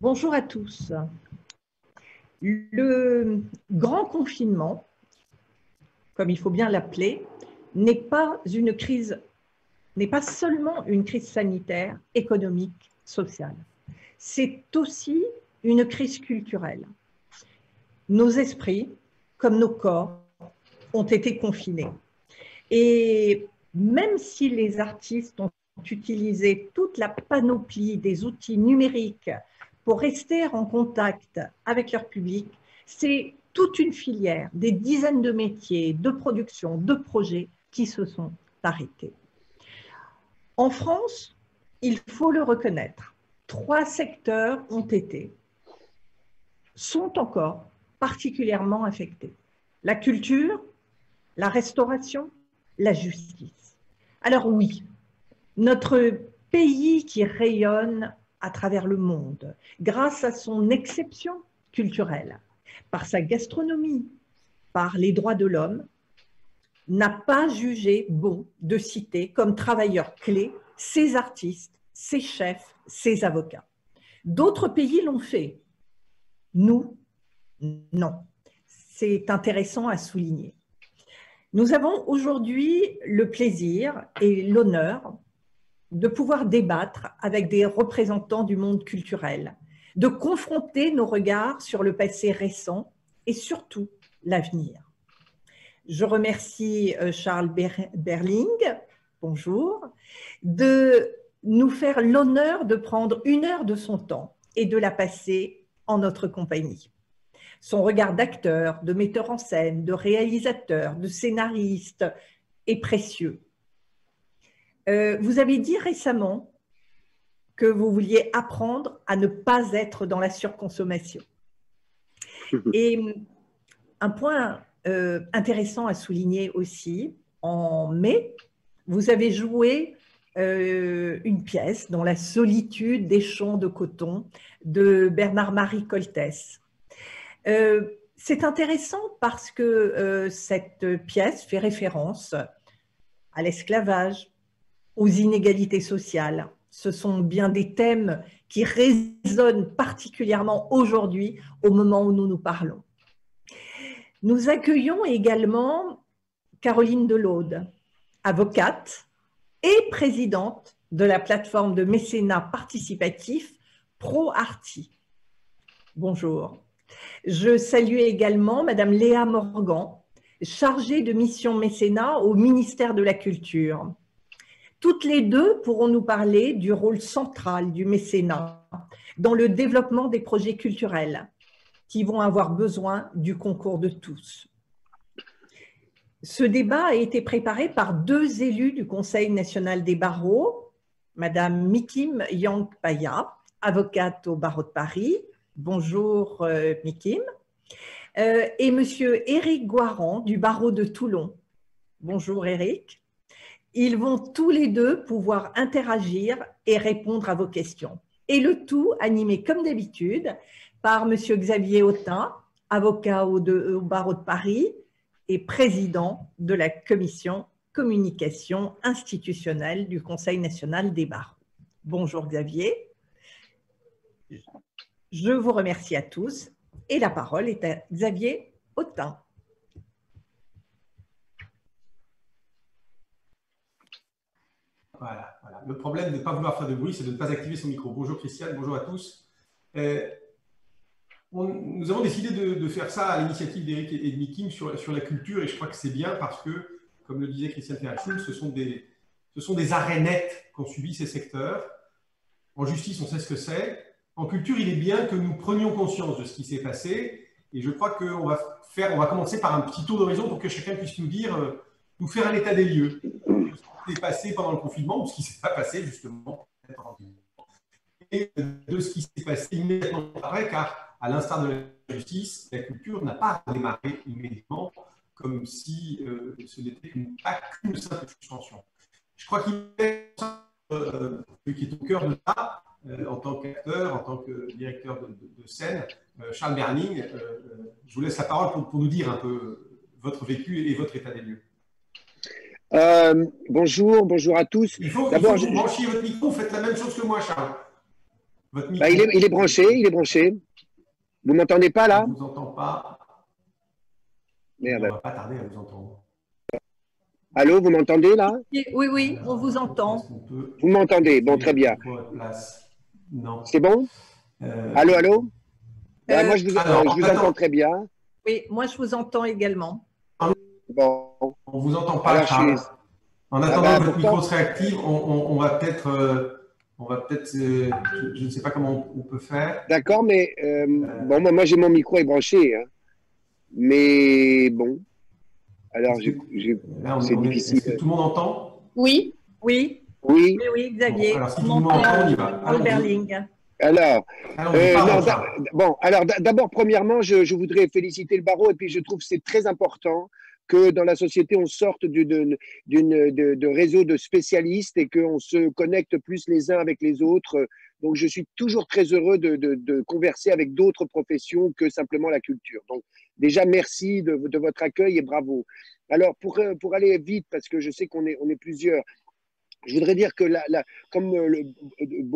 Bonjour à tous. Le grand confinement, comme il faut bien l'appeler, n'est pas seulement une crise sanitaire, économique, sociale. C'est aussi une crise culturelle. Nos esprits, comme nos corps, ont été confinés. Et même si les artistes ont utilisé toute la panoplie des outils numériques pour rester en contact avec leur public, c'est toute une filière, des dizaines de métiers, de productions, de projets qui se sont arrêtés. En France, il faut le reconnaître, 3 secteurs sont encore particulièrement affectés. La culture, la restauration, la justice. Alors oui, notre pays qui rayonne à travers le monde, grâce à son exception culturelle, par sa gastronomie, par les droits de l'homme, n'a pas jugé bon de citer comme travailleurs clés ses artistes, ses chefs, ses avocats. D'autres pays l'ont fait. Nous, non. C'est intéressant à souligner. Nous avons aujourd'hui le plaisir et l'honneur de pouvoir débattre avec des représentants du monde culturel, de confronter nos regards sur le passé récent et surtout l'avenir. Je remercie Charles Berling, bonjour, de nous faire l'honneur de prendre 1 heure de son temps et de la passer en notre compagnie. Son regard d'acteur, de metteur en scène, de réalisateur, de scénariste est précieux. Vous avez dit récemment que vous vouliez apprendre à ne pas être dans la surconsommation. Et un point intéressant à souligner aussi, en mai, vous avez joué une pièce dans La solitude des champs de coton de Bernard-Marie Coltès. C'est intéressant parce que cette pièce fait référence à l'esclavage, aux inégalités sociales. Ce sont bien des thèmes qui résonnent particulièrement aujourd'hui au moment où nous nous parlons. Nous accueillons également Caroline Delaude, avocate et présidente de la plateforme de mécénat participatif ProArti. Bonjour. Je salue également Madame Léa Morgan, chargée de mission mécénat au ministère de la Culture. Toutes les deux pourront nous parler du rôle central du mécénat dans le développement des projets culturels qui vont avoir besoin du concours de tous. Ce débat a été préparé par 2 élus du Conseil national des barreaux, Madame Mikim Yang-Paya, avocate au barreau de Paris. Bonjour Mikim. Et Monsieur Éric Goiran du barreau de Toulon. Bonjour Éric. Ils vont tous les 2 pouvoir interagir et répondre à vos questions. Et le tout animé comme d'habitude par Monsieur Xavier Autain, avocat au barreau de Paris et président de la commission communication institutionnelle du Conseil national des barreaux. Bonjour Xavier. Je vous remercie à tous et la parole est à Xavier Autain. Voilà. Le problème de ne pas vouloir faire de bruit, c'est de ne pas activer son micro. Bonjour Christiane, bonjour à tous. Nous avons décidé de faire ça à l'initiative d'Éric et de Mikim sur la culture, et je crois que c'est bien parce que, comme le disait Christiane Ferrachul, ce sont des arrêts nets qu'ont subi ces secteurs. En justice, on sait ce que c'est. En culture, il est bien que nous prenions conscience de ce qui s'est passé, et je crois qu'on va commencer par un petit tour d'horizon pour que chacun puisse nous faire un état des lieux. Ce qui s'est passé pendant le confinement, ou ce qui ne s'est pas passé justement, et de ce qui s'est passé immédiatement après, car à l'instar de la justice, la culture n'a pas démarré immédiatement comme si ce n'était pas qu'une simple suspension. Je crois qu'il est qui est au cœur de ça, en tant qu'acteur, en tant que directeur de scène, Charles Berling, je vous laisse la parole pour nous dire un peu votre vécu et votre état des lieux. Bonjour à tous. Il faut que vous branchiez votre micro, vous faites la même chose que moi, Charles. Votre Bah, micro. il est branché, il est branché. Vous m'entendez pas là? On ne vous entend pas. Mais on ne Merde. va pas tarder à vous entendre. Allô, vous m'entendez là? Oui, oui, on vous Est-ce entend. qu'on peut Vous m'entendez? Bon, activer très votre bien. micro à votre place? Non. C'est bon? Allô, allô? Bah, moi, Alors, je vous entends très bien. Oui, moi je vous entends également. Bon, on ne vous entend pas, alors Charles. En Ah attendant bah, que votre pourtant... micro se réactive, on va peut-être, je ne sais pas comment on peut faire. D'accord, mais bon, moi j'ai mon micro est branché, hein. Mais bon, alors Là, c'est difficile. est-ce que tout le monde entend? Oui. Oui, Oui. oui, oui, Xavier. Bon, alors, si On tout le monde entend, on y va. Paul Berling. Alors, Allons-y, pardon, non, Charles. bon, alors d'abord, premièrement, je voudrais féliciter le barreau et puis je trouve que c'est très important que dans la société, on sorte de réseau de spécialistes et qu'on se connecte plus les uns avec les autres. Donc, je suis toujours très heureux de converser avec d'autres professions que simplement la culture. Donc, déjà, merci de votre accueil et bravo. Alors, pour aller vite, parce que je sais qu'on est plusieurs, je voudrais dire que, comme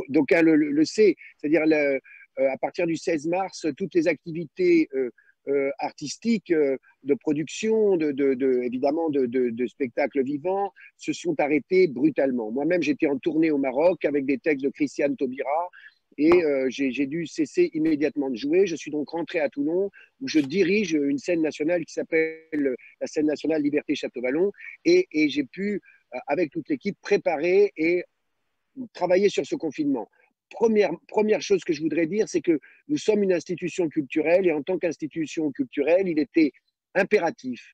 d'aucuns le sait, c'est-à-dire à partir du 16 mars, toutes les activités artistiques de production, évidemment de spectacles vivants, se sont arrêtées brutalement. Moi-même, j'étais en tournée au Maroc avec des textes de Christiane Taubira et j'ai dû cesser immédiatement de jouer. Je suis donc rentré à Toulon où je dirige une scène nationale qui s'appelle la scène nationale Liberté Château-Vallon et j'ai pu avec toute l'équipe, préparer et travailler sur ce confinement. Première chose que je voudrais dire, c'est que nous sommes une institution culturelle et en tant qu'institution culturelle, il était impératif,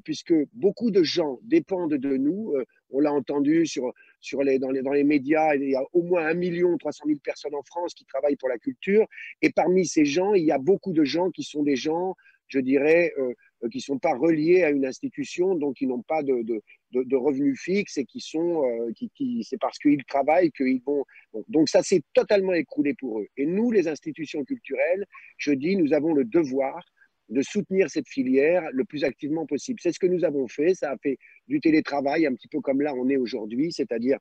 puisque beaucoup de gens dépendent de nous. On l'a entendu dans les médias, il y a au moins 1 300 000 personnes en France qui travaillent pour la culture. Et parmi ces gens, il y a beaucoup de gens qui sont des gens, je dirais, qui ne sont pas reliés à une institution, donc qui n'ont pas de revenus fixes et c'est parce qu'ils travaillent qu'ils vont. Donc ça s'est totalement écroulé pour eux. Et nous, les institutions culturelles, je dis, nous avons le devoir de soutenir cette filière le plus activement possible. C'est ce que nous avons fait. Ça a fait du télétravail, un petit peu comme là on est aujourd'hui, c'est-à-dire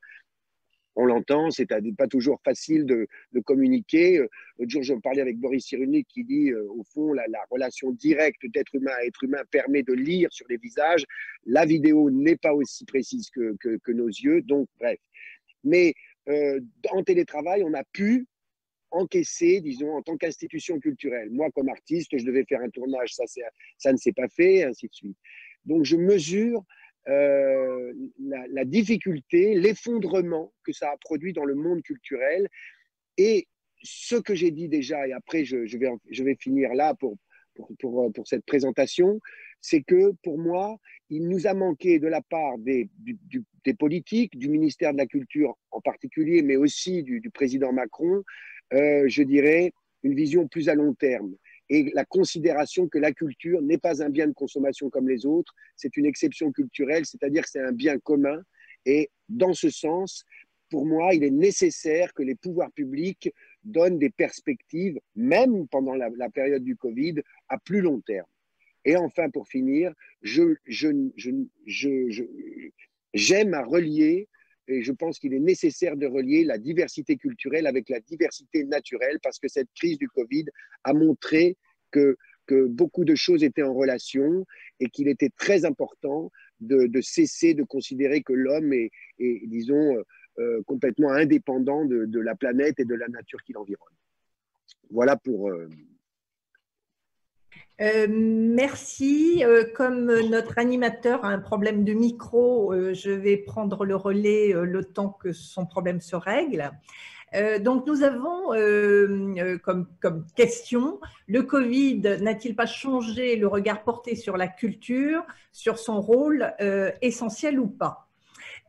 on l'entend, c'est pas toujours facile de communiquer. L'autre jour, je parlais avec Boris Cyrulnik qui dit, au fond, la relation directe d'être humain à être humain permet de lire sur les visages. La vidéo n'est pas aussi précise que nos yeux, donc bref. Mais en télétravail, on a pu encaisser, disons, en tant qu'institution culturelle. Moi, comme artiste, je devais faire un tournage, ça ne s'est pas fait, et ainsi de suite. Donc, je mesure la difficulté, l'effondrement que ça a produit dans le monde culturel. Et ce que j'ai dit déjà, et après je vais finir là pour cette présentation, c'est que pour moi, il nous a manqué de la part des politiques, du ministère de la Culture en particulier, mais aussi du président Macron, je dirais, une vision plus à long terme et la considération que la culture n'est pas un bien de consommation comme les autres, c'est une exception culturelle, c'est-à-dire que c'est un bien commun. Et dans ce sens, pour moi, il est nécessaire que les pouvoirs publics donnent des perspectives, même pendant la période du Covid, à plus long terme. Et enfin, pour finir, j'aime à relier, et je pense qu'il est nécessaire de relier la diversité culturelle avec la diversité naturelle, parce que cette crise du Covid a montré que beaucoup de choses étaient en relation et qu'il était très important de cesser de considérer que l'homme est disons, complètement indépendant de la planète et de la nature qui l'environne. Voilà pour... Merci. Comme notre animateur a un problème de micro, je vais prendre le relais le temps que son problème se règle. Donc, nous avons comme question, le Covid n'a-t-il pas changé le regard porté sur la culture, sur son rôle essentiel ou pas?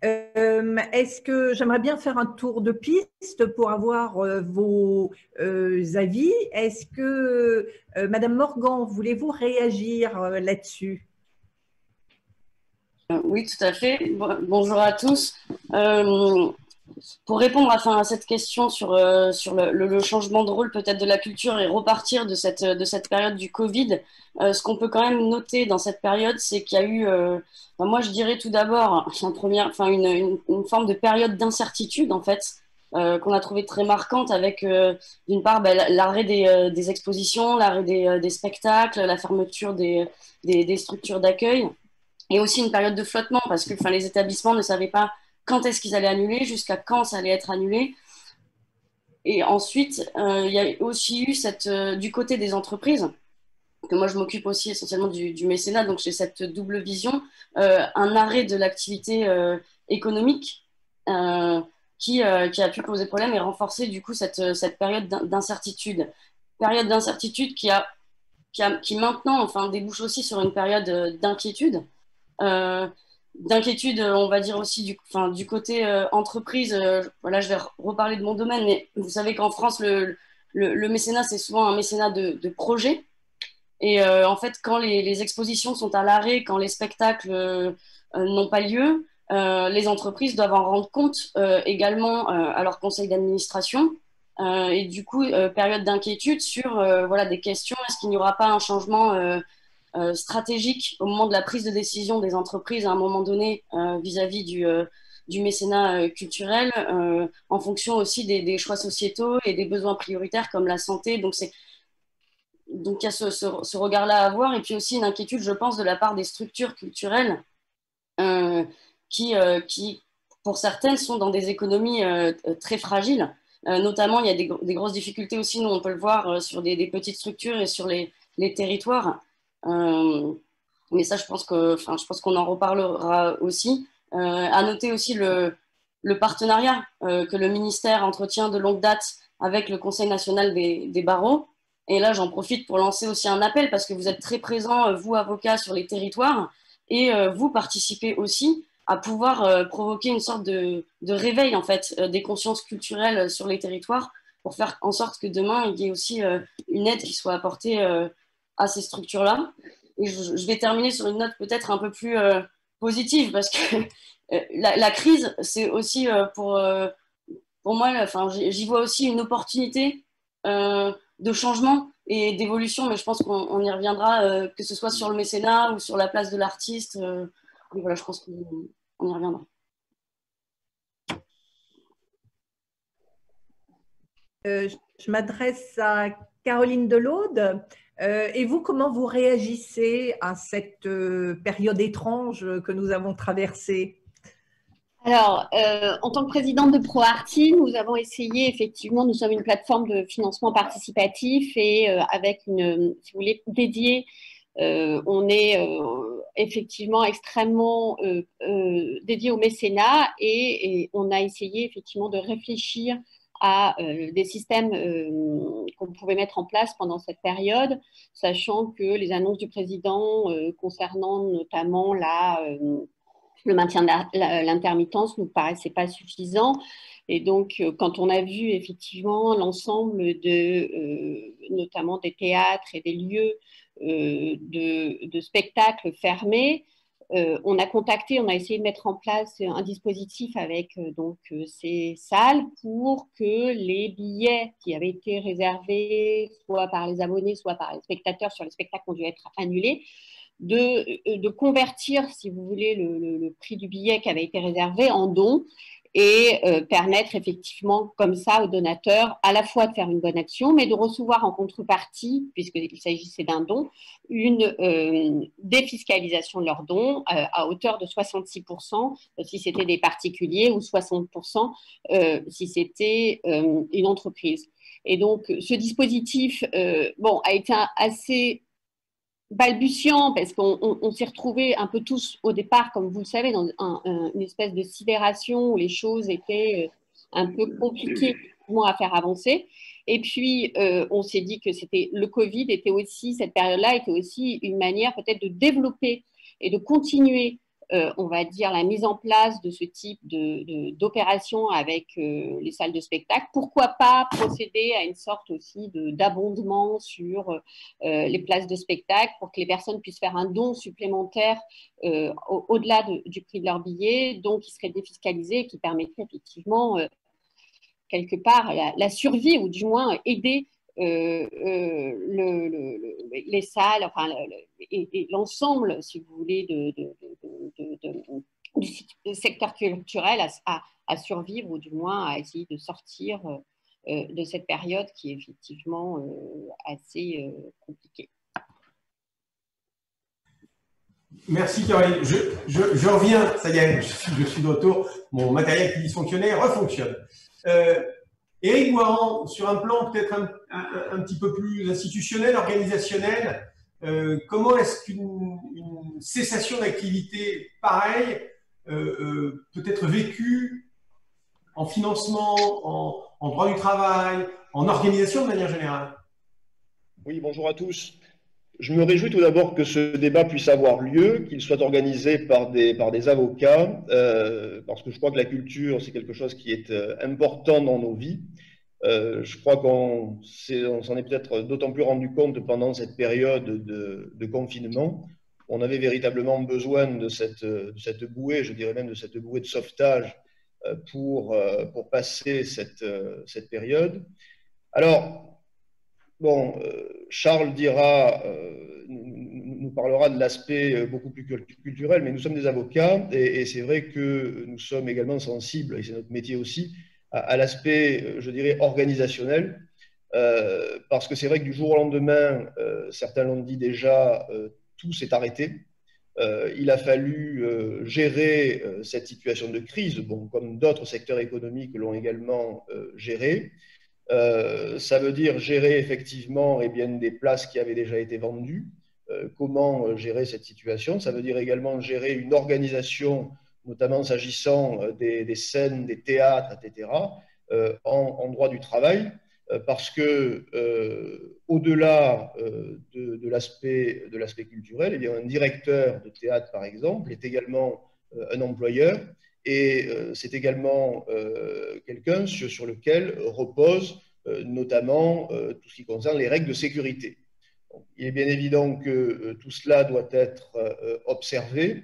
Est-ce que j'aimerais bien faire un tour de piste pour avoir vos avis? Est-ce que, Madame Morgan, voulez-vous réagir là-dessus? Oui, tout à fait. Bonjour à tous. Pour répondre à cette question sur le changement de rôle peut-être de la culture et repartir de cette période du Covid, ce qu'on peut quand même noter dans cette période, c'est qu'il y a eu, moi je dirais tout d'abord, une forme de période d'incertitude en fait, qu'on a trouvé très marquante avec, d'une part, l'arrêt des expositions, l'arrêt des spectacles, la fermeture des structures d'accueil, et aussi une période de flottement, parce que enfin, les établissements ne savaient pas quand est-ce qu'ils allaient annuler, jusqu'à quand ça allait être annulé. Et ensuite, il y a aussi eu du côté des entreprises, que moi je m'occupe aussi essentiellement du mécénat, donc j'ai cette double vision, un arrêt de l'activité économique qui a pu poser problème et renforcer du coup cette période d'incertitude. Période d'incertitude qui maintenant enfin, débouche aussi sur une période d'inquiétude. Euh, D'inquiétude, on va dire aussi enfin, du côté entreprise. Voilà, je vais reparler de mon domaine, mais vous savez qu'en France, le mécénat, c'est souvent un mécénat de projet. Et en fait, quand les expositions sont à l'arrêt, quand les spectacles n'ont pas lieu, les entreprises doivent en rendre compte également à leur conseil d'administration. Et du coup, période d'inquiétude sur voilà, des questions. Est-ce qu'il n'y aura pas un changement stratégique au moment de la prise de décision des entreprises à un moment donné vis-à-vis du mécénat culturel, en fonction aussi des choix sociétaux et des besoins prioritaires comme la santé. Donc il y a ce regard-là à avoir, et puis aussi une inquiétude, je pense, de la part des structures culturelles euh, qui, pour certaines, sont dans des économies très fragiles. Notamment, il y a des grosses difficultés aussi, nous on peut le voir sur des petites structures et sur les territoires. Mais ça, je pense qu'on en reparlera aussi. À noter aussi le partenariat que le ministère entretient de longue date avec le Conseil national des barreaux. Et là, j'en profite pour lancer aussi un appel parce que vous êtes très présents, vous, avocats, sur les territoires, et vous participez aussi à pouvoir provoquer une sorte de réveil, en fait, des consciences culturelles sur les territoires pour faire en sorte que demain, il y ait aussi une aide qui soit apportée à ces structures-là. Et je vais terminer sur une note peut-être un peu plus positive parce que la crise, c'est aussi pour moi, enfin, j'y vois aussi une opportunité de changement et d'évolution, mais je pense qu'on y reviendra, que ce soit sur le mécénat ou sur la place de l'artiste. Et voilà, je pense qu'on y reviendra. Je m'adresse à Caroline Delaude. Et vous, comment vous réagissez à cette période étrange que nous avons traversée? Alors, en tant que présidente de ProArti, nous avons essayé, effectivement, nous sommes une plateforme de financement participatif et avec si vous voulez, dédiée, on est effectivement extrêmement dédié au mécénat et on a essayé effectivement de réfléchir à des systèmes qu'on pouvait mettre en place pendant cette période, sachant que les annonces du président concernant notamment le maintien de l'intermittence ne nous paraissait pas suffisant. Et donc, quand on a vu effectivement l'ensemble notamment des théâtres et des lieux de spectacles fermés, on a essayé de mettre en place un dispositif avec ces salles pour que les billets qui avaient été réservés soit par les abonnés, soit par les spectateurs sur les spectacles ont dû être annulés, de convertir, si vous voulez, le prix du billet qui avait été réservé en dons et permettre effectivement comme ça aux donateurs à la fois de faire une bonne action, mais de recevoir en contrepartie, puisqu'il s'agissait d'un don, une défiscalisation de leurs dons à hauteur de 66% si c'était des particuliers ou 60% si c'était une entreprise. Et donc, ce dispositif a été assez balbutiant parce qu'on s'est retrouvés un peu tous au départ, comme vous le savez, dans une espèce de sidération où les choses étaient un peu compliquées à faire avancer. Et puis, on s'est dit que le Covid était aussi, cette période-là était aussi une manière peut-être de développer et de continuer on va dire, la mise en place de ce type d'opération avec les salles de spectacle. Pourquoi pas procéder à une sorte aussi d'abondement sur les places de spectacle pour que les personnes puissent faire un don supplémentaire au-delà du prix de leur billet, donc qui serait défiscalisé et qui permettrait effectivement quelque part la survie ou du moins aider les salles, enfin, et l'ensemble, si vous voulez, secteur culturel à survivre ou du moins à essayer de sortir de cette période qui est effectivement assez compliquée. Merci Caroline. Je reviens, ça y est, je suis de retour. Mon matériel qui dysfonctionnait refonctionne. Éric Boiran, sur un plan peut-être un petit peu plus institutionnel, organisationnel, comment est-ce qu'une cessation d'activité pareille peut être vécue en financement, en droit du travail, en organisation de manière générale? Oui, bonjour à tous. Je me réjouis tout d'abord que ce débat puisse avoir lieu, qu'il soit organisé par des avocats, parce que je crois que la culture, c'est quelque chose qui est important dans nos vies. Je crois qu'on s'en est peut-être d'autant plus rendu compte pendant cette période de confinement. On avait véritablement besoin de cette bouée, je dirais même de cette bouée de sauvetage pour passer cette période. Alors, bon, Charles nous parlera de l'aspect beaucoup plus culturel, mais nous sommes des avocats et c'est vrai que nous sommes également sensibles, et c'est notre métier aussi, à l'aspect, je dirais, organisationnel, parce que c'est vrai que du jour au lendemain, certains l'ont dit déjà, tout s'est arrêté. Il a fallu gérer cette situation de crise, bon, comme d'autres secteurs économiques l'ont également géré. Ça veut dire gérer effectivement des places qui avaient déjà été vendues. Comment gérer cette situation? Ça veut dire également gérer une organisation, notamment s'agissant des scènes, des théâtres, etc., en droit du travail, parce que au-delà de l'aspect culturel, eh bien, un directeur de théâtre, par exemple, est également un employeur. Et c'est également quelqu'un sur lequel repose notamment tout ce qui concerne les règles de sécurité. Donc, il est bien évident que tout cela doit être observé.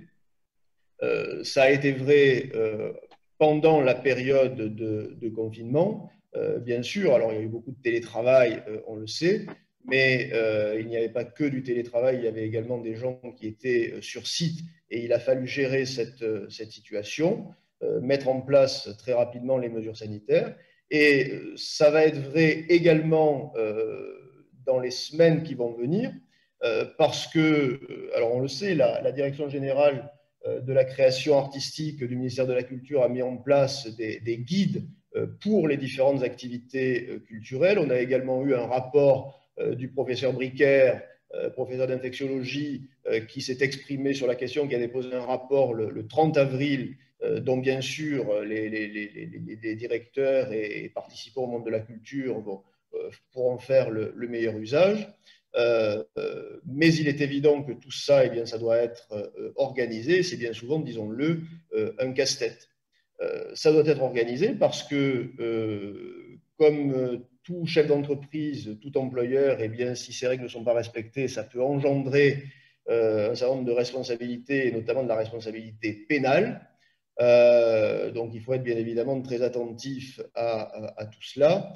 Ça a été vrai pendant la période de confinement, bien sûr. Alors, il y a eu beaucoup de télétravail, on le sait, mais il n'y avait pas que du télétravail, il y avait également des gens qui étaient sur site et il a fallu gérer cette situation, mettre en place très rapidement les mesures sanitaires. Et ça va être vrai également dans les semaines qui vont venir, parce que, alors on le sait, la Direction générale de la création artistique du ministère de la Culture a mis en place des guides pour les différentes activités culturelles. On a également eu un rapport du professeur Bricaire, professeur d'infectiologie, qui s'est exprimé sur la question, qui a déposé un rapport le 30 avril, dont bien sûr les directeurs et participants au monde de la culture pourront faire le meilleur usage. Mais il est évident que tout ça, eh bien, ça doit être organisé. C'est bien souvent, disons-le, un casse-tête. Ça doit être organisé parce que, comme tout chef d'entreprise, tout employeur, eh bien, si ces règles ne sont pas respectées, ça peut engendrer un certain nombre de responsabilités, et notamment de la responsabilité pénale. Donc, il faut être bien évidemment très attentif à tout cela,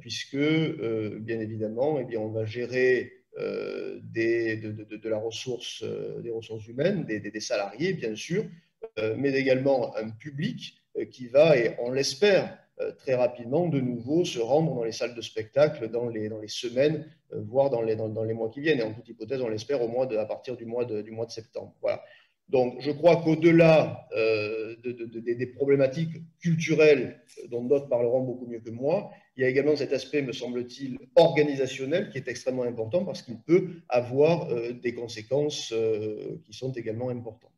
puisque, bien évidemment, eh bien, on va gérer de la ressource, des ressources humaines, des salariés, bien sûr, mais également un public qui va, et on l'espère, très rapidement, de nouveau se rendre dans les salles de spectacle dans les semaines, voire dans les mois qui viennent. Et en toute hypothèse, on l'espère à partir du mois de septembre. Voilà. Donc, je crois qu'au-delà des problématiques culturelles, dont d'autres parleront beaucoup mieux que moi, il y a également cet aspect, me semble-t-il, organisationnel qui est extrêmement important parce qu'il peut avoir des conséquences qui sont également importantes.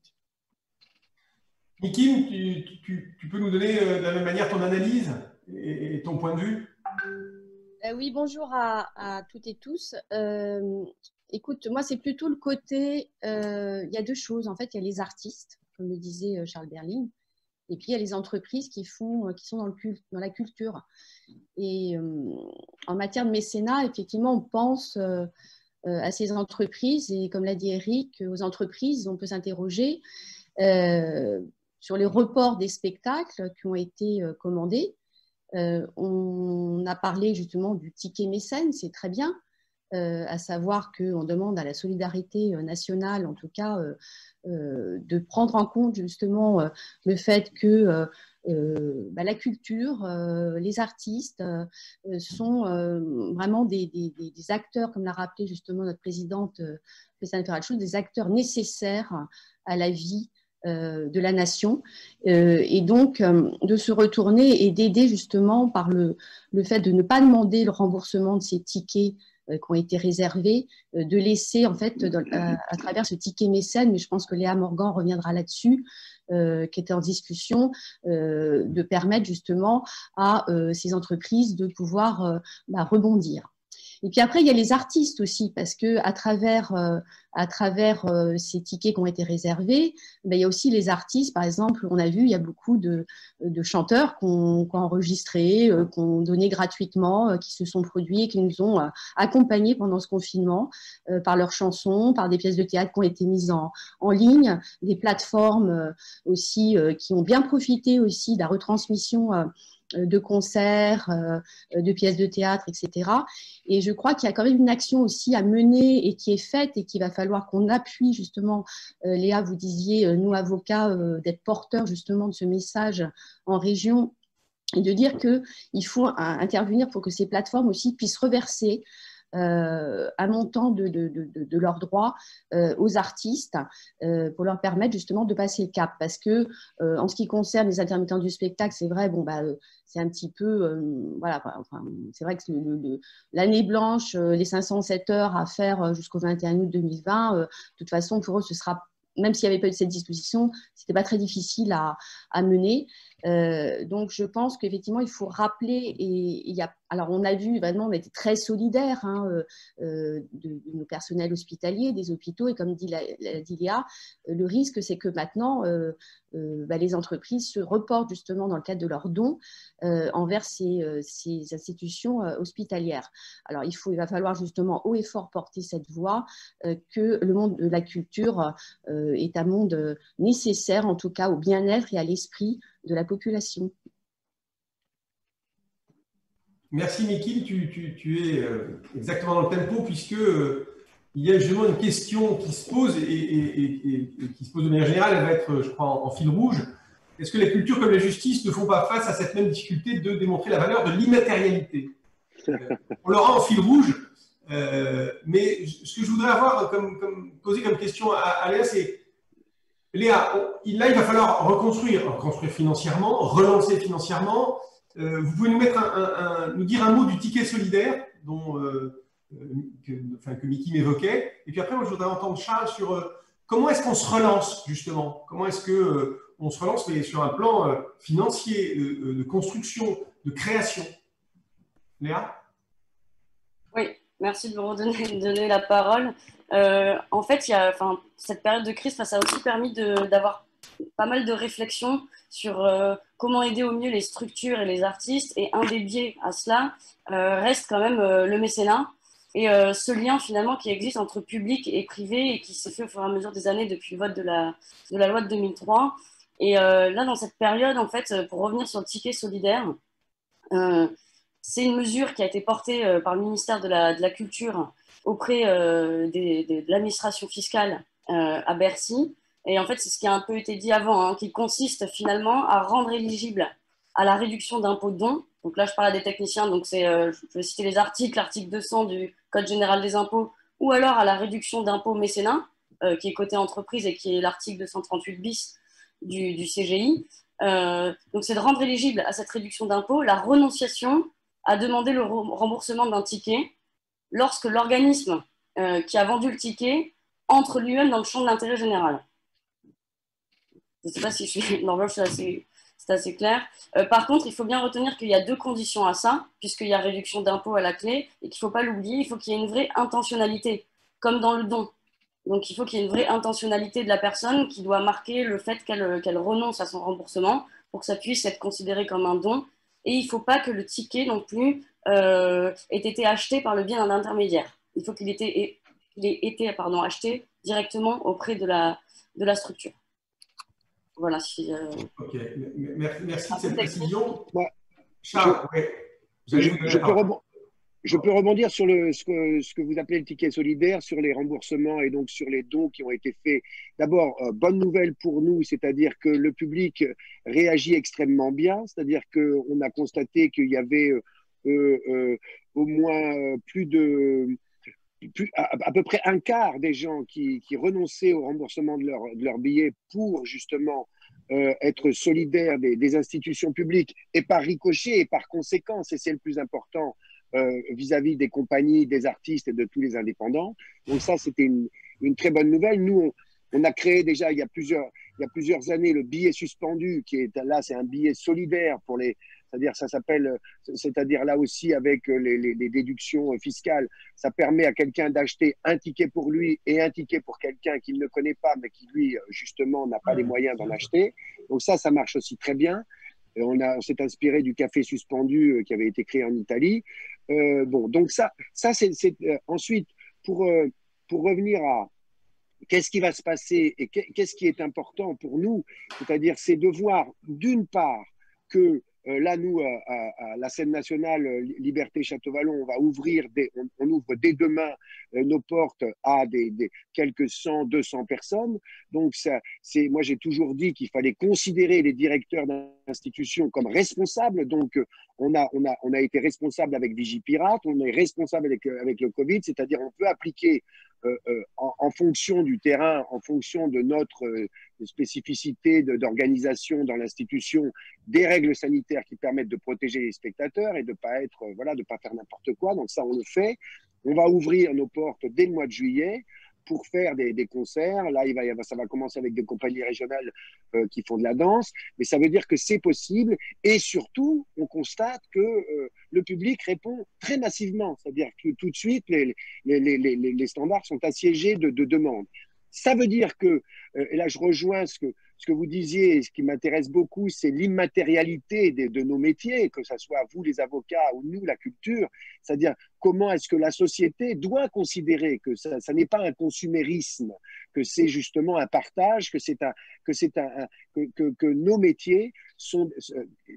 Kim, tu peux nous donner de la même manière ton analyse et ton point de vue? Oui, bonjour à toutes et tous. Écoute, moi, c'est plutôt le côté, il y a deux choses. En fait, il y a les artistes, comme le disait Charles Berling, et puis il y a les entreprises qui sont dans la culture. Et en matière de mécénat, effectivement, on pense à ces entreprises, et comme l'a dit Eric, aux entreprises, on peut s'interroger sur les reports des spectacles qui ont été commandés. On a parlé justement du ticket mécène, c'est très bien. à savoir qu'on demande à la solidarité nationale, en tout cas, de prendre en compte justement le fait que la culture, les artistes sont vraiment des acteurs, comme l'a rappelé justement notre présidente Christiane Ferrachou, des acteurs nécessaires à la vie de la nation, et donc de se retourner et d'aider justement par le fait de ne pas demander le remboursement de ces tickets qui ont été réservés, de laisser en fait à travers ce ticket mécène, mais je pense que Léa Morgan reviendra là-dessus, qui était en discussion, de permettre justement à ces entreprises de pouvoir rebondir. Et puis après, il y a les artistes aussi, parce que à travers ces tickets qui ont été réservés, il y a aussi les artistes. Par exemple, on a vu, il y a beaucoup de chanteurs qui ont enregistré, qui ont donné gratuitement, qui se sont produits et qui nous ont accompagnés pendant ce confinement par leurs chansons, par des pièces de théâtre qui ont été mises en ligne, des plateformes aussi qui ont bien profité aussi de la retransmission de concerts, de pièces de théâtre, etc. Et je crois qu'il y a quand même une action aussi à mener et qui est faite et qu'il va falloir qu'on appuie justement. Léa, vous disiez, nous avocats, d'être porteurs justement de ce message en région et de dire qu'il faut intervenir pour que ces plateformes aussi puissent reverser un montant de leurs droits aux artistes pour leur permettre justement de passer le cap. Parce que en ce qui concerne les intermittents du spectacle, c'est vrai, c'est un petit peu, voilà, c'est vrai que l'année blanche, les 507 heures à faire jusqu'au 21 août 2020, de toute façon, pour eux, ce sera, même s'il n'y avait pas eu cette disposition, ce n'était pas très difficile à mener. Donc, je pense qu'effectivement, il faut rappeler, alors on a vu, vraiment, on a été très solidaires de nos personnels hospitaliers, des hôpitaux, et comme dit Léa, le risque, c'est que maintenant, les entreprises se reportent justement dans le cadre de leurs dons envers ces institutions hospitalières. Alors, il va falloir justement haut et fort porter cette voix, que le monde de la culture est un monde nécessaire, en tout cas, au bien-être et à l'esprit de la population. Merci Mikil, tu es exactement dans le tempo, puisque il y a justement une question qui se pose et qui se pose de manière générale, elle va être, je crois, en fil rouge. Est-ce que les cultures comme la justice ne font pas face à cette même difficulté de démontrer la valeur de l'immatérialité? On l'aura en fil rouge, mais ce que je voudrais avoir poser comme question à Léa, c'est Léa, là, il va falloir reconstruire financièrement, relancer financièrement. Vous pouvez nous dire un mot du ticket solidaire que Miki m'évoquait. Et puis après, moi, je voudrais entendre Charles sur comment est-ce qu'on se relance, justement. Comment est-ce qu'on se relance, mais sur un plan financier, de construction, de création. Léa? Oui, merci de me redonner la parole. En fait, cette période de crise, ça a aussi permis d'avoir pas mal de réflexions sur comment aider au mieux les structures et les artistes. Et un des biais à cela reste quand même le mécénat et ce lien finalement qui existe entre public et privé et qui s'est fait au fur et à mesure des années depuis le vote de la loi de 2003. Et là, dans cette période, en fait, pour revenir sur le ticket solidaire, c'est une mesure qui a été portée par le ministère de la Culture auprès de l'administration fiscale à Bercy. Et en fait, c'est ce qui a un peu été dit avant, qui consiste finalement à rendre éligible à la réduction d'impôt de don. Donc là, je parle à des techniciens, donc je vais citer les articles, l'article 200 du Code général des impôts, ou alors à la réduction d'impôt mécénat, qui est côté entreprise et qui est l'article 238 bis du CGI. Donc c'est de rendre éligible à cette réduction d'impôt la renonciation à demander le remboursement d'un ticket lorsque l'organisme qui a vendu le ticket entre lui-même dans le champ de l'intérêt général. Je ne sais pas si je suis dans c'est assez clair. Par contre, il faut bien retenir qu'il y a deux conditions à ça, puisqu'il y a réduction d'impôt à la clé, et qu'il ne faut pas l'oublier, il faut qu'il y ait une vraie intentionnalité, comme dans le don. Donc, il faut qu'il y ait une vraie intentionnalité de la personne qui doit marquer le fait qu'elle renonce à son remboursement pour que ça puisse être considéré comme un don. Et il ne faut pas que le ticket non plus ait été acheté par le biais d'un intermédiaire. Il faut qu'il ait été acheté directement auprès de la structure. Voilà. Ok, merci de cette précision. Ouais. Charles, je peux rebondir. Je peux rebondir sur ce que vous appelez le ticket solidaire, sur les remboursements et donc sur les dons qui ont été faits. D'abord, bonne nouvelle pour nous, c'est-à-dire que le public réagit extrêmement bien, c'est-à-dire qu'on a constaté qu'il y avait au moins à peu près un quart des gens qui renonçaient au remboursement de leur billet pour justement être solidaires des institutions publiques et par ricochet et par conséquence, et c'est le plus important, vis-à-vis des compagnies, des artistes et de tous les indépendants. Donc ça, c'était une très bonne nouvelle. Nous, on a créé déjà il y a plusieurs années le billet suspendu, qui est là, c'est un billet solidaire pour les, c'est-à-dire ça s'appelle, c'est-à-dire là aussi avec les déductions fiscales, ça permet à quelqu'un d'acheter un ticket pour lui et un ticket pour quelqu'un qu'il ne connaît pas, mais qui lui justement n'a pas les moyens d'en acheter. Donc ça marche aussi très bien. On s'est inspiré du café suspendu qui avait été créé en Italie. Bon, donc ça c'est ensuite pour revenir à qu'est-ce qui va se passer et qu'est-ce qui est important pour nous, c'est-à-dire c'est de voir d'une part que là, nous, à la scène nationale Liberté Château-Vallon, on va ouvrir, on ouvre dès demain nos portes à quelques 100, 200 personnes. Donc, moi, j'ai toujours dit qu'il fallait considérer les directeurs d'institutions comme responsables. Donc, on a été responsable avec Vigipirate, on est responsable avec le Covid, c'est-à-dire on peut appliquer en fonction du terrain, en fonction de notre spécificité d'organisation dans l'institution, des règles sanitaires qui permettent de protéger les spectateurs et de pas être, de pas faire n'importe quoi. Donc ça, on le fait. On va ouvrir nos portes dès le mois de juillet pour faire des concerts. Là, ça va commencer avec des compagnies régionales qui font de la danse, mais ça veut dire que c'est possible. Et surtout, on constate que le public répond très massivement, c'est-à-dire que tout de suite, les standards sont assiégés de demandes. Ça veut dire que, et là je rejoins ce que vous disiez, et ce qui m'intéresse beaucoup, c'est l'immatérialité de nos métiers, que ce soit vous les avocats ou nous la culture, c'est-à-dire comment est-ce que la société doit considérer que ça n'est pas un consumérisme, que c'est justement un partage, que nos métiers sont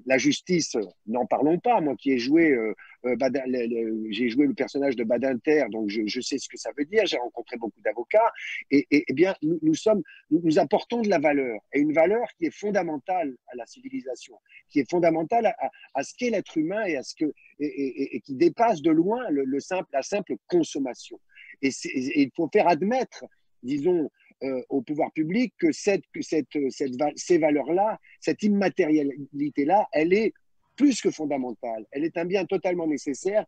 la justice, n'en parlons pas. Moi qui ai joué, j'ai joué le personnage de Badinter, donc je sais ce que ça veut dire. J'ai rencontré beaucoup d'avocats, et bien nous apportons de la valeur, et une valeur qui est fondamentale à la civilisation, qui est fondamentale à ce qu'est l'être humain et qui dépasse de loin la simple consommation. Et il faut faire admettre, disons, au pouvoir public que ces valeurs-là, cette immatérialité-là, elle est plus que fondamentale. Elle est un bien totalement nécessaire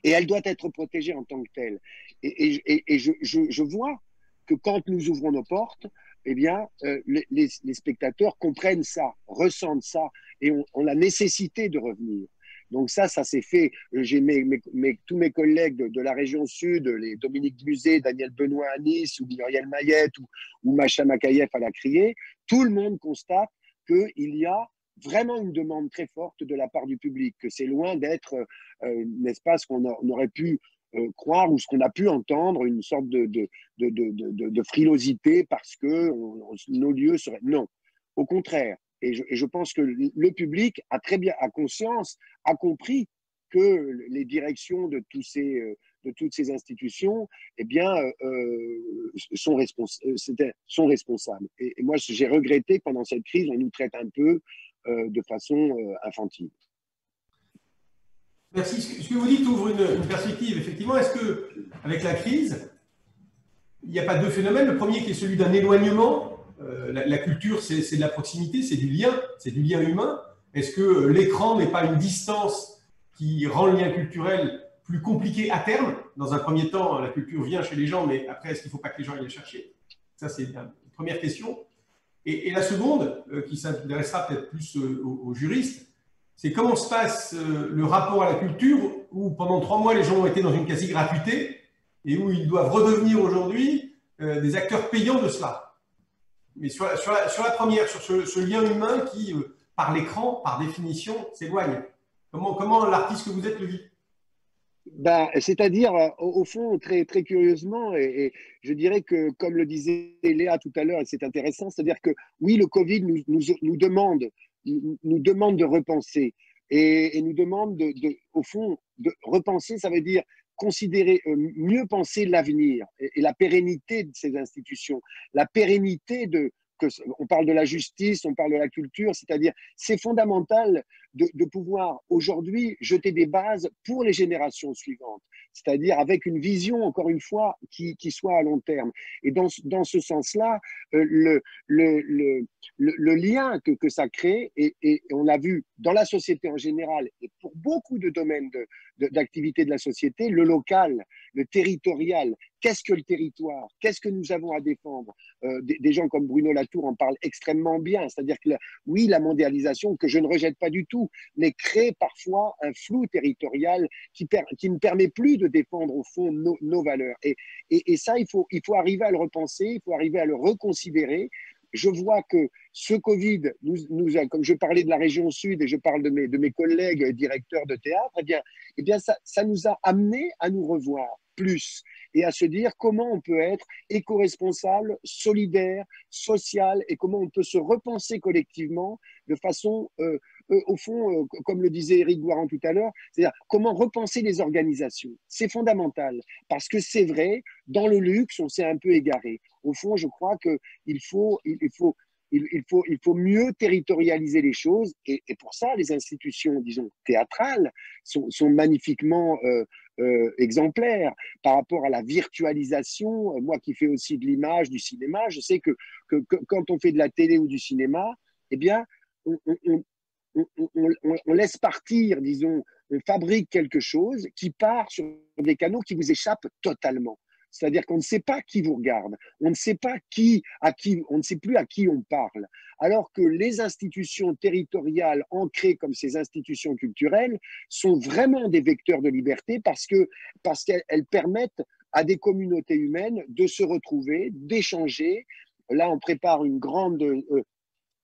et elle doit être protégée en tant que telle. Et je vois que quand nous ouvrons nos portes, eh bien, les spectateurs comprennent ça, ressentent ça et ont la nécessité de revenir. Donc ça s'est fait. J'ai tous mes collègues de la région sud, les Dominique Musée, Daniel Benoît à Nice, ou Muriel Mayette, ou Macha Makayev à la Criée, tout le monde constate qu'il y a vraiment une demande très forte de la part du public, que c'est loin d'être, n'est-ce pas, ce qu'on aurait pu croire ou ce qu'on a pu entendre, une sorte de frilosité parce que nos lieux seraient… Non, au contraire. Et je pense que le public a conscience, a compris que les directions de toutes ces institutions, eh bien, sont responsables. Et moi, j'ai regretté que pendant cette crise, on nous traite un peu de façon infantile. Merci. Ce que vous dites ouvre une perspective. Effectivement, est-ce qu'avec la crise, il n'y a pas deux phénomènes? Le premier qui est celui d'un éloignement. La culture, c'est de la proximité, c'est du lien humain. Est-ce que l'écran n'est pas une distance qui rend le lien culturel plus compliqué à terme? Dans un premier temps, la culture vient chez les gens, mais après, est-ce qu'il ne faut pas que les gens aillent la chercher? Ça, c'est la première question. Et la seconde, qui s'intéressera peut-être plus aux juristes, c'est comment se passe le rapport à la culture où pendant 3 mois, les gens ont été dans une quasi-gratuité et où ils doivent redevenir aujourd'hui des acteurs payants de cela. Mais sur la première, sur ce lien humain qui, par l'écran, par définition, s'éloigne. Comment l'artiste que vous êtes le vit? C'est-à-dire, au fond, très, très curieusement, et je dirais que, comme le disait Léa tout à l'heure, et c'est intéressant, c'est-à-dire que oui, le Covid nous demande de repenser et nous demande, au fond, repenser, ça veut dire considérer, mieux penser l'avenir et la pérennité de ces institutions, la pérennité on parle de la justice, on parle de la culture, c'est-à-dire c'est fondamental de pouvoir aujourd'hui jeter des bases pour les générations suivantes, c'est-à-dire avec une vision, encore une fois, qui soit à long terme. Et dans ce sens-là, le lien que ça crée, et on l'a vu dans la société en général, et pour beaucoup de domaines d'activité de la société, le local, le territorial, qu'est-ce que le territoire? Qu'est-ce que nous avons à défendre? Des gens comme Bruno Latour en parlent extrêmement bien, c'est-à-dire que oui, la mondialisation, que je ne rejette pas du tout, mais crée parfois un flou territorial qui ne permet plus de défendre au fond nos valeurs. Et ça, il faut arriver à le repenser, il faut arriver à le reconsidérer. Je vois que ce Covid, comme je parlais de la région sud et je parle de mes collègues directeurs de théâtre, eh bien ça nous a amené à nous revoir plus et à se dire comment on peut être éco-responsable, solidaire, social et comment on peut se repenser collectivement de façon, au fond, comme le disait Éric Guaran tout à l'heure, c'est-à-dire comment repenser les organisations. C'est fondamental parce que c'est vrai, dans le luxe, on s'est un peu égaré. Au fond, je crois qu'il faut mieux territorialiser les choses et pour ça, les institutions, disons, théâtrales sont magnifiquement exemplaires par rapport à la virtualisation. Moi qui fais aussi de l'image, du cinéma, je sais que quand on fait de la télé ou du cinéma, eh bien, on laisse partir, disons, on fabrique quelque chose qui part sur des canaux qui vous échappent totalement. C'est-à-dire qu'on ne sait pas qui vous regarde, on ne sait pas on ne sait plus à qui on parle. Alors que les institutions territoriales ancrées comme ces institutions culturelles sont vraiment des vecteurs de liberté parce qu'elles permettent à des communautés humaines de se retrouver, d'échanger. Là, on prépare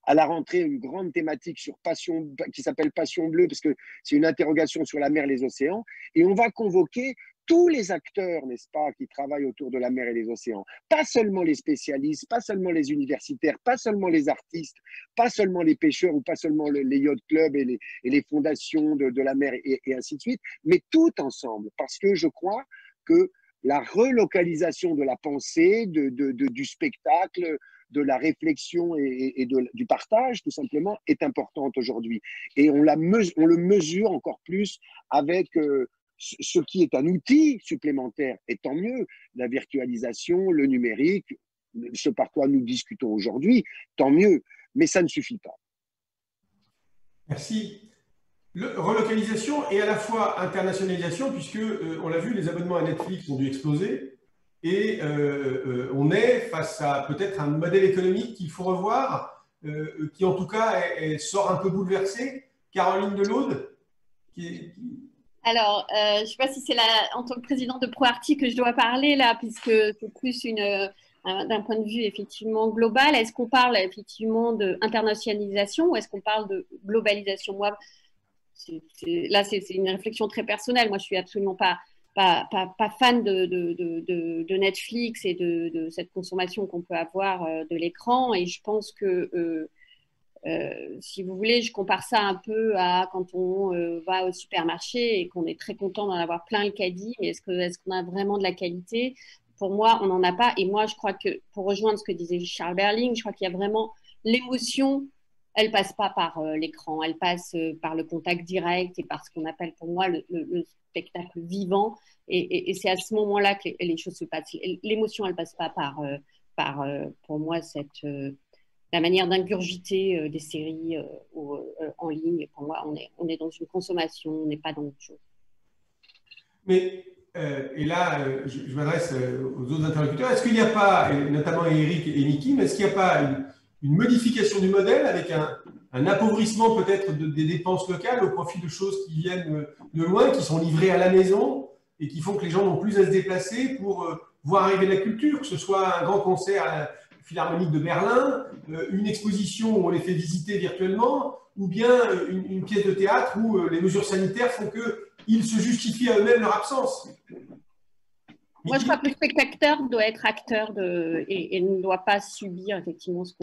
à la rentrée une grande thématique qui s'appelle Passion bleue, parce que c'est une interrogation sur la mer et les océans. Et on va convoquer tous les acteurs, n'est-ce pas, qui travaillent autour de la mer et les océans. Pas seulement les spécialistes, pas seulement les universitaires, pas seulement les artistes, pas seulement les pêcheurs ou pas seulement les yacht clubs et les fondations de la mer et ainsi de suite, mais tout ensemble. Parce que je crois que la relocalisation de la pensée, du spectacle, de la réflexion et du partage, tout simplement, est importante aujourd'hui. Et on le mesure encore plus avec ce qui est un outil supplémentaire, et tant mieux, la virtualisation, le numérique, ce par quoi nous discutons aujourd'hui, tant mieux, mais ça ne suffit pas. Merci. Relocalisation et à la fois internationalisation, puisque, on l'a vu, les abonnements à Netflix ont dû exploser. Et on est face à peut-être un modèle économique qu'il faut revoir, qui en tout cas sort un peu bouleversé. Caroline Delaude Alors, je ne sais pas si c'est en tant que présidente de ProArti que je dois parler là, puisque c'est plus d'un point de vue effectivement global. Est-ce qu'on parle effectivement d'internationalisation ou est-ce qu'on parle de globalisation? Moi, là, c'est une réflexion très personnelle. Moi, je ne suis absolument pas fan de Netflix et de cette consommation qu'on peut avoir de l'écran. Et je pense que, si vous voulez, je compare ça un peu à quand on va au supermarché et qu'on est très content d'en avoir plein le caddie. Mais est-ce qu'on a vraiment de la qualité? Pour moi, on n'en a pas. Et moi, je crois que, pour rejoindre ce que disait Charles Berling, je crois qu'il y a vraiment l'émotion. Elle passe pas par l'écran, elle passe par le contact direct et par ce qu'on appelle pour moi le spectacle vivant. Et c'est à ce moment-là que les choses se passent. L'émotion, elle passe pas par pour moi, la manière d'ingurgiter des séries en ligne. Pour moi, on est dans une consommation, on n'est pas dans autre chose. Mais, et là, je m'adresse aux autres interlocuteurs. Est-ce qu'il n'y a pas, et notamment Eric et Niki, mais est-ce qu'il n'y a pas une modification du modèle avec un appauvrissement peut-être des dépenses locales au profit de choses qui viennent de loin, qui sont livrées à la maison et qui font que les gens n'ont plus à se déplacer pour voir arriver la culture, que ce soit un grand concert à la Philharmonique de Berlin, une exposition où on les fait visiter virtuellement, ou bien une pièce de théâtre où les mesures sanitaires font qu'ils se justifient à eux-mêmes leur absence. Moi, je crois que le spectateur doit être acteur et ne doit pas subir effectivement ce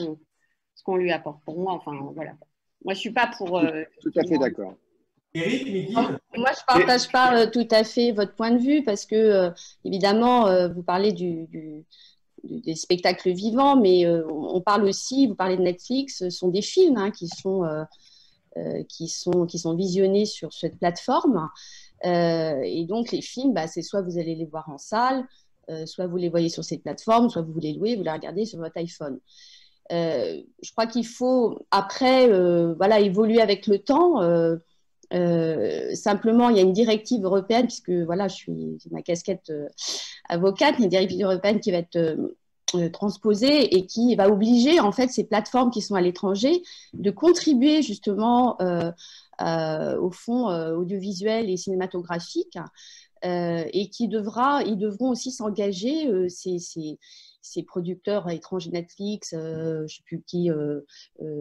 qu'on lui apporte. Pour moi, enfin, voilà. Moi, je ne suis pas pour… Tout à fait d'accord. Éric, Miguel? Moi, je ne partage pas tout à fait votre point de vue parce que, évidemment, vous parlez des spectacles vivants, mais on parle aussi, vous parlez de Netflix, ce sont des films hein, qui sont visionnés sur cette plateforme. Et donc, les films, bah, c'est soit vous allez les voir en salle, soit vous les voyez sur ces plateformes, soit vous les louez, vous les regardez sur votre iPhone. Je crois qu'il faut, après, voilà, évoluer avec le temps. Simplement, il y a une directive européenne, puisque voilà, j'ai ma casquette avocate, une directive européenne qui va être transposée et qui va obliger en fait ces plateformes qui sont à l'étranger de contribuer justement au fonds audiovisuel et cinématographique et ils devront aussi s'engager, ces producteurs étrangers Netflix, je ne sais plus qui,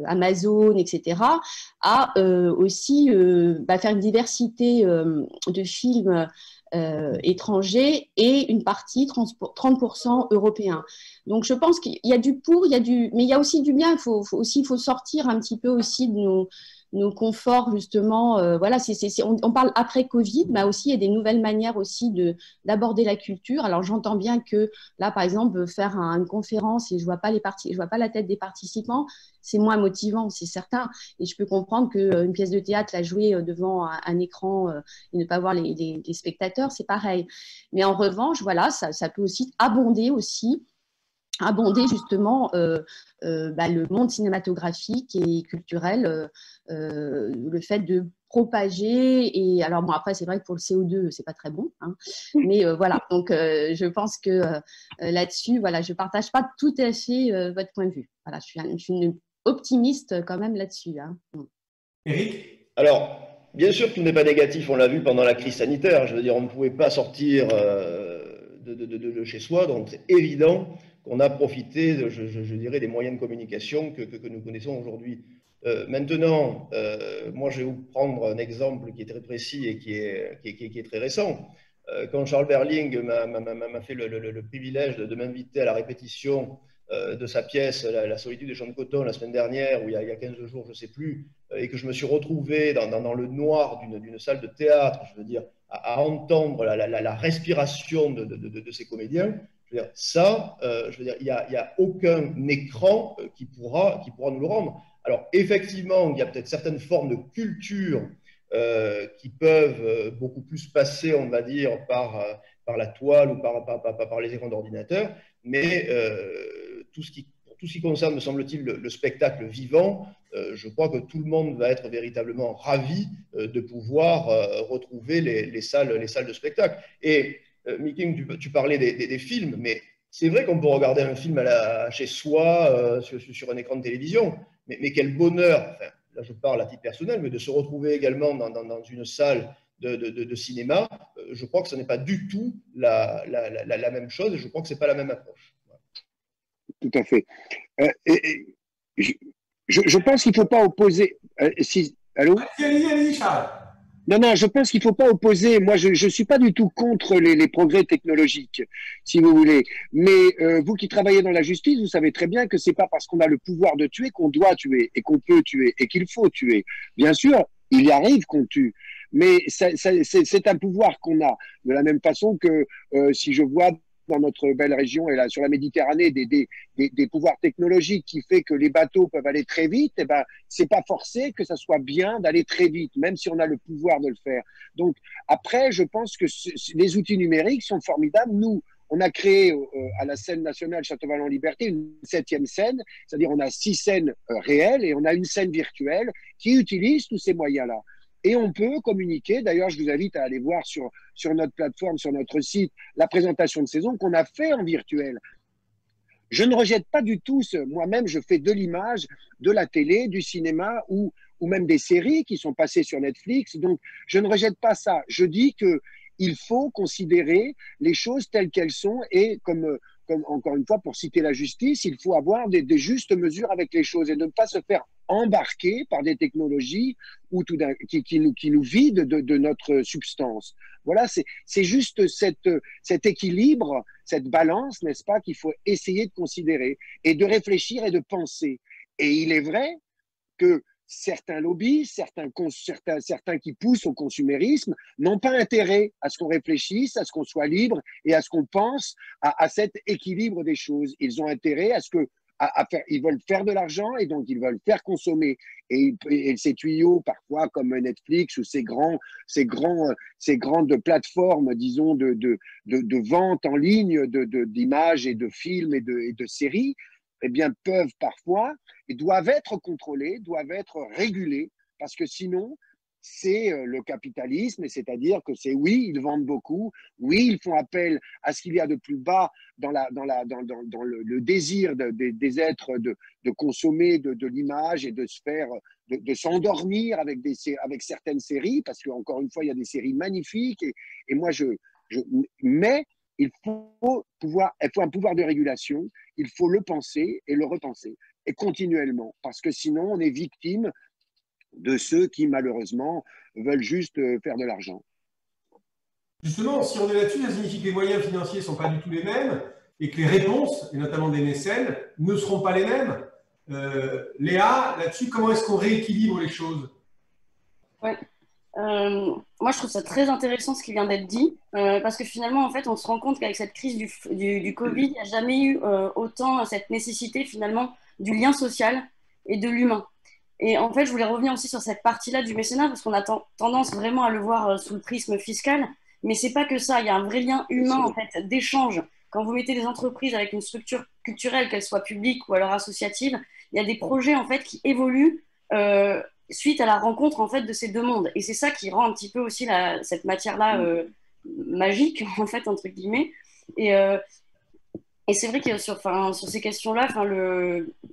Amazon, etc., à aussi faire une diversité de films étrangers et une partie 30% européens. Donc je pense qu'il y a du pour, mais il y a aussi du bien. Il faut sortir un petit peu aussi de nos conforts justement. Voilà, on parle après Covid, mais aussi il y a des nouvelles manières aussi d'aborder la culture. Alors j'entends bien que là, par exemple, faire une conférence et je vois pas la tête des participants, c'est moins motivant, c'est certain. Et je peux comprendre qu'une pièce de théâtre, la jouer devant un écran et ne pas voir les spectateurs, c'est pareil. Mais en revanche, voilà, ça peut aussi abonder justement le monde cinématographique et culturel, le fait de propager. Et alors bon, après c'est vrai que pour le CO2 c'est pas très bon, hein, mais voilà. Donc je pense que là-dessus, voilà, je partage pas tout à fait votre point de vue. Voilà, je suis une optimiste quand même là-dessus. Hein. Éric? Alors, bien sûr, tout n'est pas négatif, on l'a vu pendant la crise sanitaire. Je veux dire, on ne pouvait pas sortir de chez soi, donc c'est évident qu'on a profité, je dirais, des moyens de communication que nous connaissons aujourd'hui. Maintenant, moi, je vais vous prendre un exemple qui est très précis et qui est très récent. Quand Charles Berling m'a fait le privilège de m'inviter à la répétition de sa pièce La solitude des champs de coton la semaine dernière, ou il y a 15 jours, je ne sais plus, et que je me suis retrouvé dans le noir d'une salle de théâtre, je veux dire, à entendre la respiration de ces comédiens. Je veux dire, ça, je veux dire, il y a aucun écran qui pourra nous le rendre. Alors, effectivement, il y a peut-être certaines formes de culture qui peuvent beaucoup plus passer, on va dire, par la toile ou par les écrans d'ordinateur, mais pour tout ce qui concerne, me semble-t-il, le spectacle vivant, je crois que tout le monde va être véritablement ravi de pouvoir retrouver les salles de spectacle. Et Mickey, tu parlais des films, mais c'est vrai qu'on peut regarder un film chez soi, sur un écran de télévision, mais quel bonheur, enfin, là je parle à titre personnel, mais de se retrouver également dans une salle de cinéma, je crois que ce n'est pas du tout la même chose, et je crois que ce n'est pas la même approche. Tout à fait. Je pense qu'il ne faut pas opposer. Allô? Allez, Charles. Non, je pense qu'il ne faut pas opposer. Moi, je ne suis pas du tout contre les progrès technologiques, si vous voulez. Mais vous qui travaillez dans la justice, vous savez très bien que ce n'est pas parce qu'on a le pouvoir de tuer qu'on doit tuer et qu'on peut tuer et qu'il faut tuer. Bien sûr, il y arrive qu'on tue, mais c'est un pouvoir qu'on a. De la même façon que si je vois dans notre belle région et là sur la Méditerranée des pouvoirs technologiques qui fait que les bateaux peuvent aller très vite, eh ben c'est pas forcé que ça soit bien d'aller très vite, même si on a le pouvoir de le faire. Donc après, je pense que les outils numériques sont formidables. Nous, on a créé à la scène nationale Château-Vallon-Liberté une 7e scène, c'est-à-dire on a 6 scènes réelles et on a une scène virtuelle qui utilise tous ces moyens-là. Et on peut communiquer, d'ailleurs je vous invite à aller voir sur notre plateforme, sur notre site, la présentation de saison qu'on a fait en virtuel. Je ne rejette pas du tout, moi-même je fais de l'image, de la télé, du cinéma ou même des séries qui sont passées sur Netflix, donc je ne rejette pas ça. Je dis qu'il faut considérer les choses telles qu'elles sont et comme encore une fois, pour citer la justice, il faut avoir des justes mesures avec les choses et ne pas se faire embarquer par des technologies qui nous vident de notre substance. Voilà, c'est juste cet équilibre, cette balance, n'est-ce pas, qu'il faut essayer de considérer et de réfléchir et de penser. Et il est vrai que certains lobbies, certains qui poussent au consumérisme, n'ont pas intérêt à ce qu'on réfléchisse, à ce qu'on soit libre et à ce qu'on pense à cet équilibre des choses. Ils ont intérêt à ce que ils veulent faire de l'argent et donc ils veulent faire consommer. Et ces tuyaux, parfois, comme Netflix ou ces grandes plateformes, disons, de vente en ligne d'images et de films et de séries, eh bien, peuvent parfois et doivent être contrôlés, doivent être régulés, parce que sinon, c'est le capitalisme, c'est-à-dire que c'est oui, ils vendent beaucoup, oui, ils font appel à ce qu'il y a de plus bas dans le désir des êtres de consommer de l'image et de se faire, de s'endormir avec certaines séries, parce qu'encore une fois, il y a des séries magnifiques, et moi, mais il faut un pouvoir de régulation, il faut le penser et le repenser, et continuellement, parce que sinon, on est victime de ceux qui, malheureusement, veulent juste faire de l'argent. Justement, si on est là-dessus, ça signifie que les moyens financiers ne sont pas du tout les mêmes et que les réponses, et notamment des mécènes, ne seront pas les mêmes. Léa, là-dessus, comment est-ce qu'on rééquilibre les choses? Ouais. Moi, je trouve ça très intéressant ce qui vient d'être dit, parce que finalement, en fait, on se rend compte qu'avec cette crise du Covid, il n'y a jamais eu autant cette nécessité, finalement, du lien social et de l'humain. Et en fait, je voulais revenir aussi sur cette partie-là du mécénat, parce qu'on a tendance vraiment à le voir sous le prisme fiscal, mais c'est pas que ça. Il y a un vrai lien humain, en fait, d'échange. Quand vous mettez des entreprises avec une structure culturelle, qu'elle soit publique ou alors associative, il y a des projets, en fait, qui évoluent suite à la rencontre, en fait, de ces deux mondes. Et c'est ça qui rend un petit peu aussi cette matière-là magique, en fait, entre guillemets. Et c'est vrai que sur ces questions-là,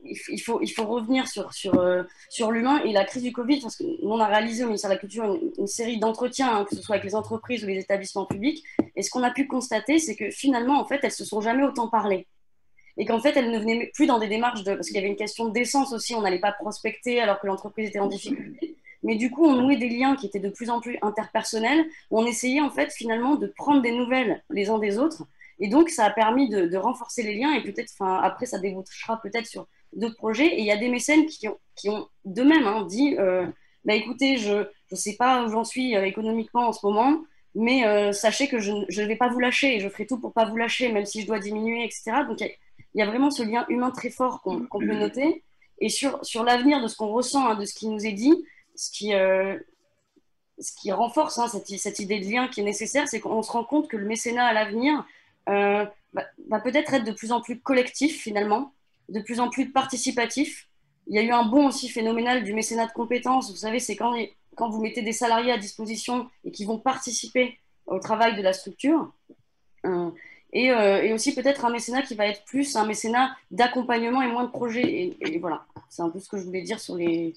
il faut revenir sur l'humain et la crise du Covid, parce que nous, on a réalisé au ministère de la Culture une série d'entretiens, hein, que ce soit avec les entreprises ou les établissements publics. Et ce qu'on a pu constater, c'est que finalement, en fait, elles se sont jamais autant parlé. Et qu'en fait, elles ne venaient plus dans des démarches parce qu'il y avait une question d'essence aussi, on n'allait pas prospecter alors que l'entreprise était en difficulté. Mais du coup, on nouait des liens qui étaient de plus en plus interpersonnels, où on essayait en fait finalement de prendre des nouvelles les uns des autres. Et donc, ça a permis de renforcer les liens et peut-être, après, ça débouchera peut-être sur d'autres projets. Et il y a des mécènes qui ont d'eux-mêmes dit, bah, écoutez, je ne sais pas où j'en suis économiquement en ce moment, mais sachez que je ne vais pas vous lâcher et je ferai tout pour ne pas vous lâcher, même si je dois diminuer, etc. Donc, il y a vraiment ce lien humain très fort qu'on peut noter. Et sur l'avenir de ce qu'on ressent, hein, de ce qui nous est dit, ce qui renforce cette idée de lien qui est nécessaire, c'est qu'on se rend compte que le mécénat à l'avenir va peut-être être de plus en plus collectif finalement, de plus en plus participatif. Il y a eu un bond aussi phénoménal du mécénat de compétences. Vous savez, c'est quand vous mettez des salariés à disposition et qui vont participer au travail de la structure. Et aussi peut-être un mécénat qui va être plus un mécénat d'accompagnement et moins de projets. Et voilà, c'est un peu ce que je voulais dire sur les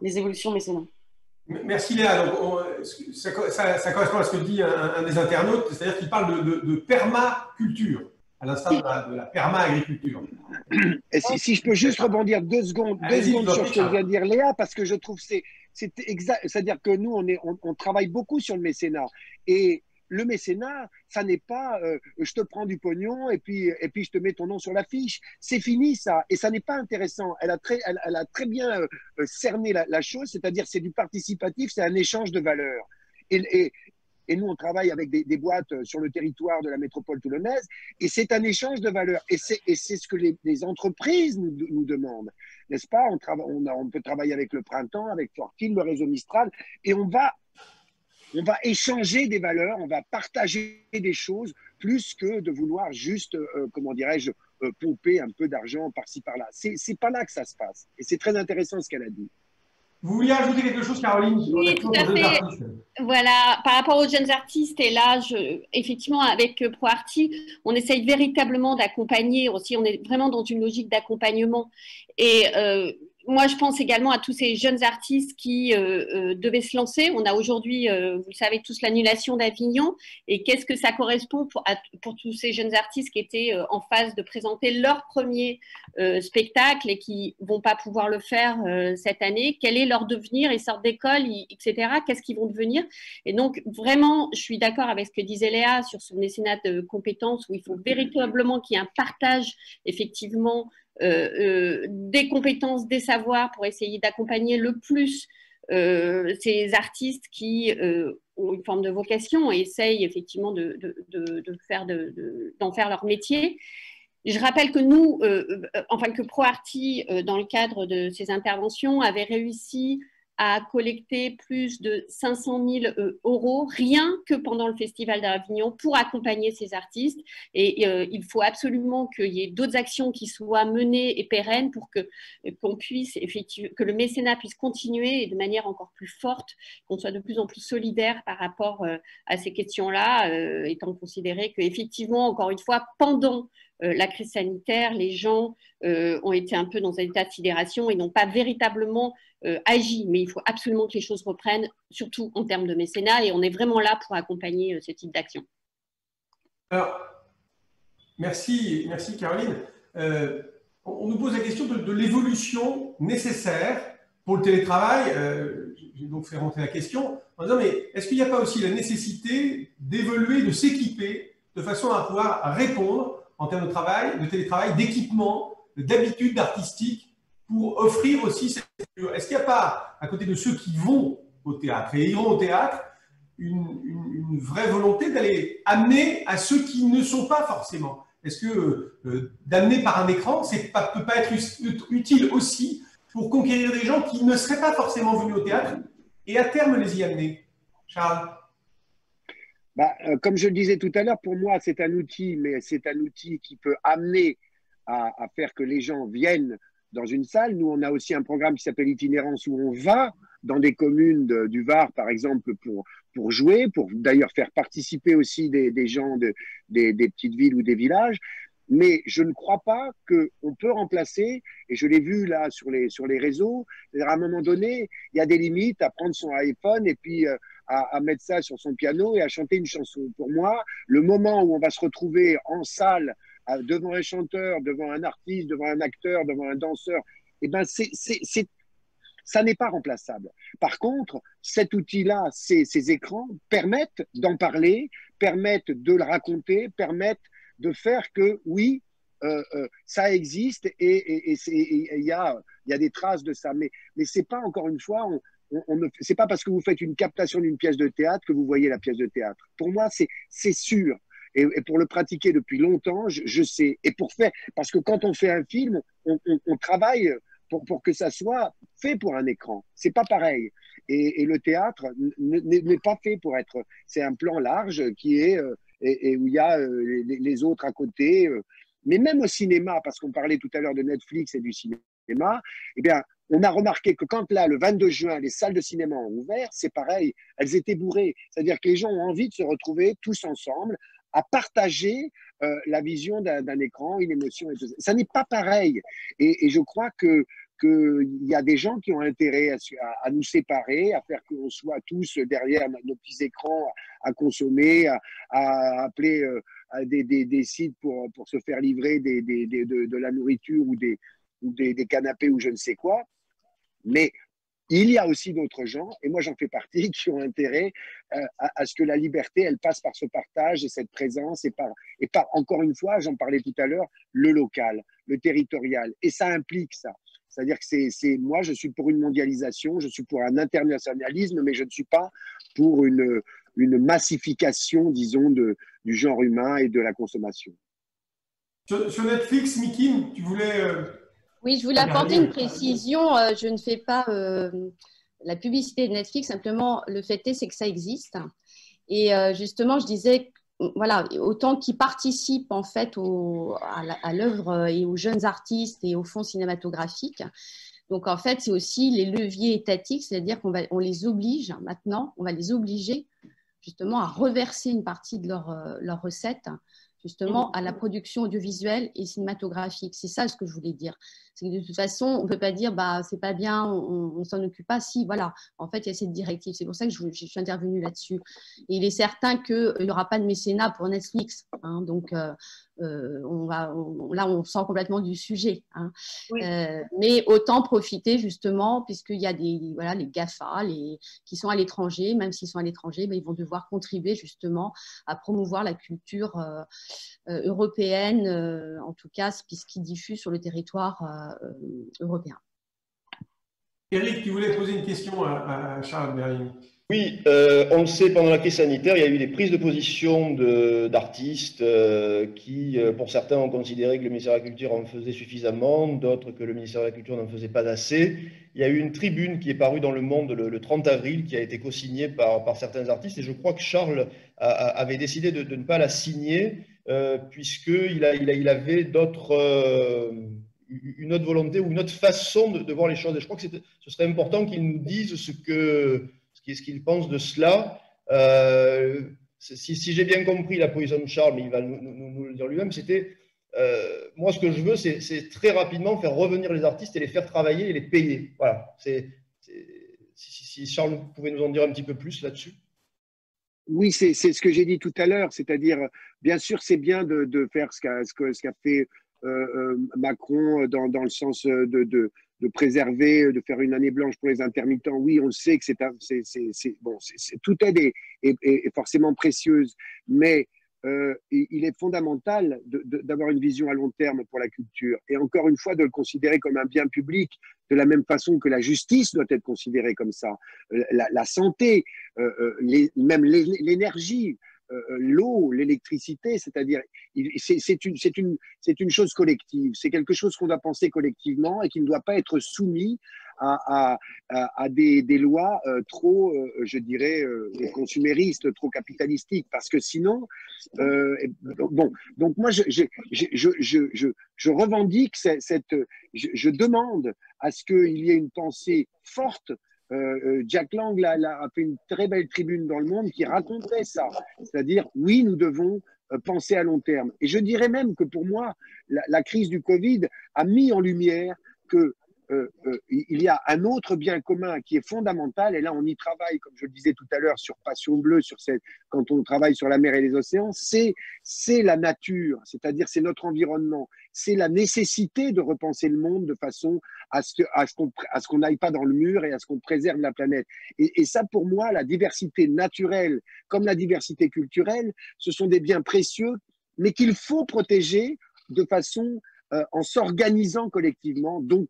évolutions mécénat. Merci Léa. Donc, ça correspond à ce que dit un des internautes, c'est-à-dire qu'il parle de permaculture, à l'instar de la perma-agriculture. Et si je peux juste rebondir deux secondes sur ce que vient de dire Léa, parce que je trouve que c'est exact. C'est-à-dire que nous, on travaille beaucoup sur le mécénat. Et le mécénat, ça n'est pas je te prends du pognon et puis je te mets ton nom sur l'affiche. C'est fini ça. Et ça n'est pas intéressant. Elle a très bien cerné la chose, c'est-à-dire c'est du participatif, c'est un échange de valeurs. Et nous, on travaille avec des boîtes sur le territoire de la métropole toulonnaise et c'est un échange de valeurs. Et c'est ce que les entreprises nous demandent, n'est-ce pas? On peut travailler avec le Printemps, avec Fortile, le réseau Mistral, et on va échanger des valeurs, on va partager des choses plus que de vouloir juste, comment dirais-je, pomper un peu d'argent par-ci, par-là. C'est pas là que ça se passe. Et c'est très intéressant ce qu'elle a dit. Vous vouliez ajouter quelque chose, Caroline? Oui, tout à fait. Voilà, par rapport aux jeunes artistes, et là, effectivement, avec ProArti, on essaye véritablement d'accompagner aussi, on est vraiment dans une logique d'accompagnement. Et moi, je pense également à tous ces jeunes artistes qui devaient se lancer. On a aujourd'hui, vous le savez tous, l'annulation d'Avignon. Et qu'est-ce que ça correspond pour tous ces jeunes artistes qui étaient en phase de présenter leur premier spectacle et qui ne vont pas pouvoir le faire cette année? Quel est leur devenir? Ils sortent d'école, etc. Qu'est-ce qu'ils vont devenir? Et donc, vraiment, je suis d'accord avec ce que disait Léa sur ce mécénat de compétences où il faut véritablement qu'il y ait un partage, effectivement, des compétences, des savoirs pour essayer d'accompagner le plus ces artistes qui ont une forme de vocation et essayent effectivement d'en faire leur métier. Je rappelle que nous, enfin que ProArti, dans le cadre de ces interventions, avait réussi à collecter plus de 500 000 euros rien que pendant le Festival d'Avignon pour accompagner ces artistes. Et il faut absolument qu'il y ait d'autres actions qui soient menées et pérennes pour qu'on puisse effectivement, que le mécénat puisse continuer et de manière encore plus forte, qu'on soit de plus en plus solidaire par rapport à ces questions-là, étant considéré qu'effectivement, encore une fois, pendant la crise sanitaire, les gens ont été un peu dans un état de sidération et n'ont pas véritablement agi. Mais il faut absolument que les choses reprennent, surtout en termes de mécénat, et on est vraiment là pour accompagner ce type d'action. Alors, merci Caroline. On nous pose la question de l'évolution nécessaire pour le télétravail. J'ai donc fait rentrer la question en disant, mais est-ce qu'il n'y a pas aussi la nécessité d'évoluer, de s'équiper de façon à pouvoir répondre en termes de télétravail, d'équipement, d'habitudes artistiques pour offrir aussi cette culture. Est-ce qu'il n'y a pas, à côté de ceux qui vont au théâtre et iront au théâtre, une vraie volonté d'aller amener à ceux qui ne sont pas forcément? Est-ce que d'amener par un écran, ça ne peut pas être utile aussi pour conquérir des gens qui ne seraient pas forcément venus au théâtre et à terme les y amener? Charles? Comme je le disais tout à l'heure, pour moi, c'est un outil, mais c'est un outil qui peut amener à faire que les gens viennent dans une salle. Nous, on a aussi un programme qui s'appelle Itinérance où on va dans des communes du Var, par exemple, pour jouer, pour d'ailleurs faire participer aussi des gens des petites villes ou des villages. Mais je ne crois pas qu'on peut remplacer, et je l'ai vu là sur les réseaux, à un moment donné, il y a des limites à prendre son iPhone et puis à mettre ça sur son piano et à chanter une chanson. Pour moi, le moment où on va se retrouver en salle, devant un chanteur, devant un artiste, devant un acteur, devant un danseur, eh ben ça n'est pas remplaçable. Par contre, cet outil-là, ces écrans permettent d'en parler, permettent de le raconter, permettent de faire que, oui, ça existe et il y a des traces de ça. Mais c'est pas, encore une fois, c'est pas parce que vous faites une captation d'une pièce de théâtre que vous voyez la pièce de théâtre. Pour moi, c'est sûr. Et pour le pratiquer depuis longtemps, je sais. Et parce que quand on fait un film, on travaille pour que ça soit fait pour un écran. C'est pas pareil. Et le théâtre n'est pas fait pour être. C'est un plan large qui est et où il y a les autres à côté. Mais même au cinéma, parce qu'on parlait tout à l'heure de Netflix et du cinéma, eh bien, on a remarqué que quand là, le 22 juin, les salles de cinéma ont ouvert, c'est pareil, elles étaient bourrées. C'est-à-dire que les gens ont envie de se retrouver tous ensemble, à partager la vision d'un écran, une émotion. Et tout ça. Ça n'est pas pareil. Et je crois qu'il y a des gens qui ont intérêt à nous séparer, à faire qu'on soit tous derrière nos petits écrans à consommer, à appeler à des sites pour se faire livrer de la nourriture ou des canapés ou je ne sais quoi. Mais il y a aussi d'autres gens, et moi j'en fais partie, qui ont intérêt à ce que la liberté, elle passe par ce partage et cette présence, et par encore une fois, j'en parlais tout à l'heure, le local, le territorial. Et ça implique ça. C'est-à-dire que moi, je suis pour une mondialisation, je suis pour un internationalisme, mais je ne suis pas pour une massification, disons, du genre humain et de la consommation. Sur Netflix, Miki, tu voulais… Oui, je voulais apporter une précision. Je ne fais pas la publicité de Netflix, simplement le fait est, c'est que ça existe. Et justement, je disais, voilà, autant qu'ils participent en fait à l'œuvre et aux jeunes artistes et aux fonds cinématographiques. Donc en fait, c'est aussi les leviers étatiques, c'est-à-dire qu'on les oblige maintenant, on va les obliger justement à reverser une partie de leurs recettes justement à la production audiovisuelle et cinématographique. C'est ça ce que je voulais dire. C'est que de toute façon, on ne peut pas dire bah, c'est pas bien, on ne s'en occupe pas. Si, voilà, en fait, il y a cette directive. C'est pour ça que je suis intervenue là-dessus. Et il est certain qu'il n'y aura pas de mécénat pour Netflix. Hein, donc, là, on sort complètement du sujet. Hein. Oui. Mais autant profiter justement, puisqu'il y a les GAFA qui sont à l'étranger, même s'ils sont à l'étranger, mais ils vont devoir contribuer justement à promouvoir la culture européenne, en tout cas, ce qui diffuse sur le territoire européen. Eric, tu voulais poser une question à Charles Berling. Oui, on le sait, pendant la crise sanitaire, il y a eu des prises de position d'artistes qui, pour certains, ont considéré que le ministère de la Culture en faisait suffisamment, d'autres que le ministère de la Culture n'en faisait pas assez. Il y a eu une tribune qui est parue dans Le Monde le 30 avril, qui a été co-signée par certains artistes, et je crois que Charles avait décidé de ne pas la signer, puisqu'il avait une autre volonté ou une autre façon de voir les choses. Et je crois que ce serait important qu'il nous dise ce qu'il pense de cela. Si j'ai bien compris la position de Charles, mais il va nous le dire lui-même, c'était moi, ce que je veux, c'est très rapidement faire revenir les artistes et les faire travailler et les payer. Voilà. Si Charles pouvait nous en dire un petit peu plus là-dessus. Oui, c'est ce que j'ai dit tout à l'heure, c'est-à-dire, bien sûr, c'est bien de faire ce qu'a fait Macron dans le sens de préserver, de faire une année blanche pour les intermittents. Oui, on le sait que toute aide est forcément précieuse, mais il est fondamental d'avoir une vision à long terme pour la culture et encore une fois de le considérer comme un bien public de la même façon que la justice doit être considérée comme ça, la santé, même l'énergie, l'eau, l'électricité, c'est-à-dire c'est une chose collective, c'est quelque chose qu'on doit penser collectivement et qui ne doit pas être soumis à des lois trop, je dirais, consuméristes, trop capitalistiques, parce que sinon, donc moi je revendique je demande à ce qu'il y ait une pensée forte. Jack Lang a fait une très belle tribune dans Le Monde qui racontait ça, c'est-à-dire oui, nous devons penser à long terme. Et je dirais même que pour moi, la crise du Covid a mis en lumière que il y a un autre bien commun qui est fondamental, et là on y travaille, comme je le disais tout à l'heure, sur Passion Bleue, quand on travaille sur la mer et les océans, c'est la nature, c'est-à-dire c'est notre environnement, c'est la nécessité de repenser le monde de façon à ce qu'on n'aille pas dans le mur et à ce qu'on préserve la planète. Et ça, pour moi, la diversité naturelle comme la diversité culturelle, ce sont des biens précieux, mais qu'il faut protéger de façon en s'organisant collectivement, donc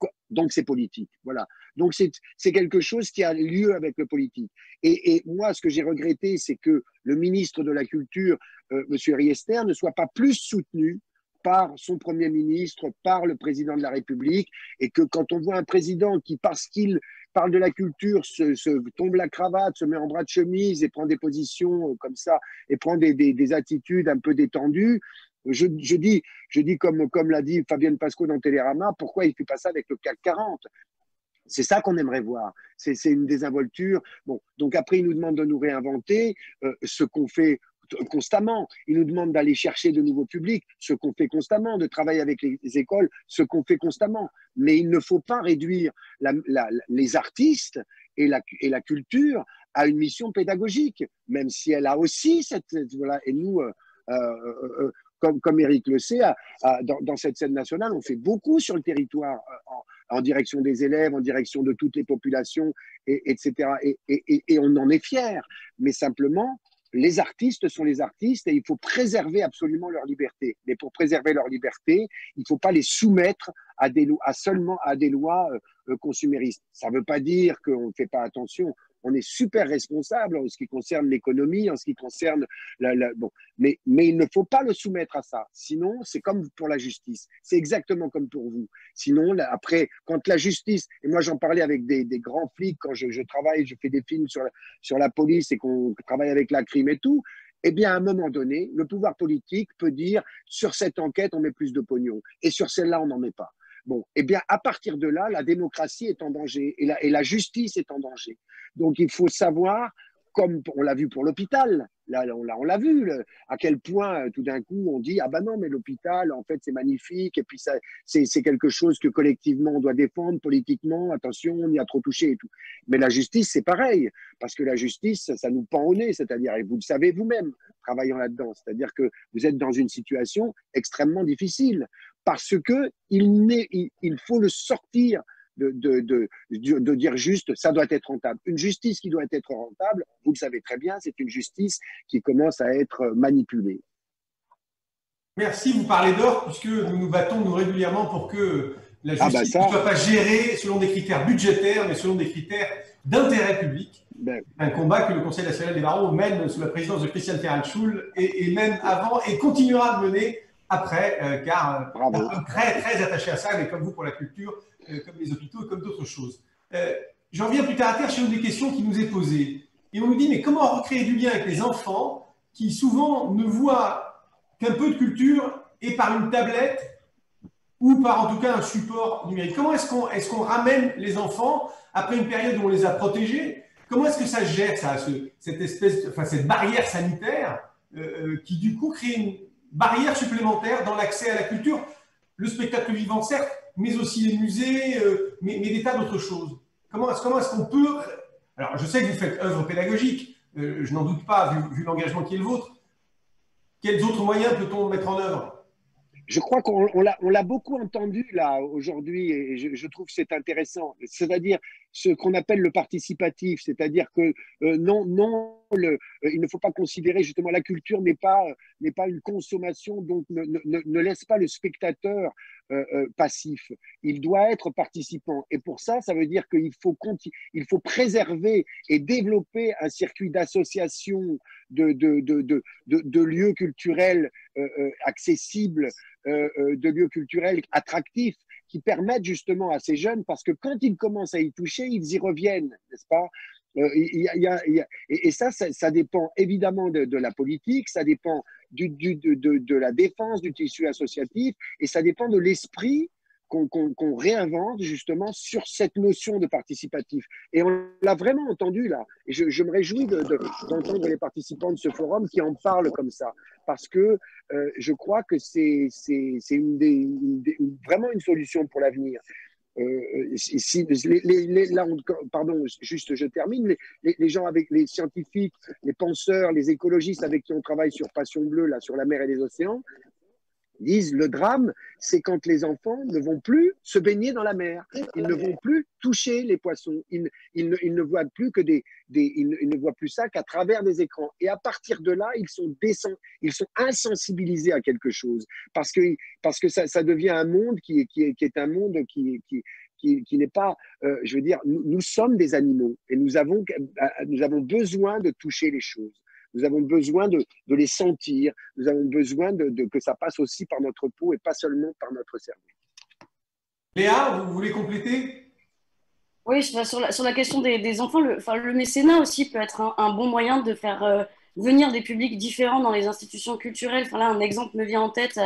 c'est politique. Voilà. Donc c'est quelque chose qui a lieu avec le politique. Et moi, ce que j'ai regretté, c'est que le ministre de la Culture, M. Riester, ne soit pas plus soutenu par son Premier ministre, par le Président de la République, et que quand on voit un président qui, parce qu'il parle de la culture, se tombe la cravate, se met en bras de chemise et prend des positions comme ça, et prend des attitudes un peu détendues, je dis comme l'a dit Fabienne Pasco dans Télérama, pourquoi il ne fait pas ça avec le CAC 40 ? C'est ça qu'on aimerait voir. C'est une désinvolture. Bon, donc après, il nous demande de nous réinventer, ce qu'on fait constamment. Il nous demande d'aller chercher de nouveaux publics, ce qu'on fait constamment, de travailler avec les écoles, ce qu'on fait constamment. Mais il ne faut pas réduire les artistes et la culture à une mission pédagogique, même si elle a aussi voilà. Et nous, comme Eric le sait, dans cette scène nationale, on fait beaucoup sur le territoire en direction des élèves, en direction de toutes les populations, etc. Et on en est fiers. Mais simplement, les artistes sont les artistes et il faut préserver absolument leur liberté. Mais pour préserver leur liberté, il ne faut pas les soumettre seulement à des lois consuméristes. Ça ne veut pas dire qu'on ne fait pas attention. On est super responsable en ce qui concerne l'économie, en ce qui concerne bon. Mais il ne faut pas le soumettre à ça. Sinon, c'est comme pour la justice. C'est exactement comme pour vous. Sinon, après, quand la justice, et moi j'en parlais avec des grands flics quand je travaille, je fais des films sur la police et qu'on travaille avec la crime et tout, eh bien, à un moment donné, le pouvoir politique peut dire sur cette enquête, on met plus de pognon et sur celle-là, on n'en met pas. Bon, eh bien, à partir de là, la démocratie est en danger et la justice est en danger. Donc, il faut savoir, comme on l'a vu pour l'hôpital, là, on l'a vu, à quel point, tout d'un coup, on dit « Ah ben non, mais l'hôpital, en fait, c'est magnifique, et puis c'est quelque chose que collectivement, on doit défendre, politiquement, attention, on y a trop touché et tout. » Mais la justice, c'est pareil, parce que la justice, ça nous pend au nez, c'est-à-dire, et vous le savez vous-même, travaillant là-dedans, c'est-à-dire que vous êtes dans une situation extrêmement difficile, parce que il faut le sortir de dire juste ça doit être rentable. Une justice qui doit être rentable, vous le savez très bien, c'est une justice qui commence à être manipulée. Merci, vous parlez d'or, puisque nous nous battons nous régulièrement pour que la justice ne soit pas gérée selon des critères budgétaires, mais selon des critères d'intérêt public. Un combat que le Conseil national des barreaux mène sous la présidence de Christian Ferral-Schul et même avant et continuera de mener après, car nous sommes très, très attachés à ça, mais comme vous pour la culture, comme les hôpitaux et comme d'autres choses. J'en viens plus terre à terre sur une des questions qui nous est posée. Et on nous dit, mais comment recréer du lien avec les enfants qui souvent ne voient qu'un peu de culture et par une tablette ou par en tout cas un support numérique? Comment est-ce qu'on ramène les enfants après une période où on les a protégés? Comment est-ce que ça se gère, ça, cette barrière sanitaire qui du coup crée une barrière supplémentaire dans l'accès à la culture, le spectacle vivant certes, mais aussi les musées, mais des tas d'autres choses. Comment est-ce qu'on peut... Alors je sais que vous faites œuvre pédagogique, je n'en doute pas vu l'engagement qui est le vôtre. Quels autres moyens peut-on mettre en œuvre? Je crois qu'on l'a beaucoup entendu là aujourd'hui et je trouve que c'est intéressant. C'est-à-dire ce qu'on appelle le participatif, c'est-à-dire que il ne faut pas considérer justement la culture n'est pas une consommation, donc ne laisse pas le spectateur passif. Il doit être participant. Et pour ça, ça veut dire qu'il faut préserver et développer un circuit d'association de lieux culturels accessibles, de lieux culturels attractifs qui permettent justement à ces jeunes, parce que quand ils commencent à y toucher, ils y reviennent, n'est-ce pas? Et ça dépend évidemment de la politique, ça dépend de la défense du tissu associatif, et ça dépend de l'esprit qu'on réinvente justement sur cette notion de participatif. Et on l'a vraiment entendu là. Et je me réjouis d'entendre les participants de ce forum qui en parlent comme ça, parce que je crois que c'est vraiment une solution pour l'avenir. Pardon, juste je termine, les gens avec les scientifiques, les penseurs, les écologistes avec qui on travaille sur Passion Bleue, là, sur la mer et les océans, disent le drame, c'est quand les enfants ne vont plus se baigner dans la mer, ils ne vont plus toucher les poissons, ils ne voient plus ils ne voient plus ça qu'à travers des écrans. Et à partir de là, ils sont insensibilisés à quelque chose, parce que ça devient un monde qui est un monde qui n'est pas, je veux dire, nous sommes des animaux et nous avons besoin de toucher les choses. Nous avons besoin de les sentir, nous avons besoin que ça passe aussi par notre peau et pas seulement par notre cerveau. Léa, vous voulez compléter? Oui, sur la question des enfants, le mécénat aussi peut être un bon moyen de faire venir des publics différents dans les institutions culturelles. Enfin, là, un exemple me vient en tête,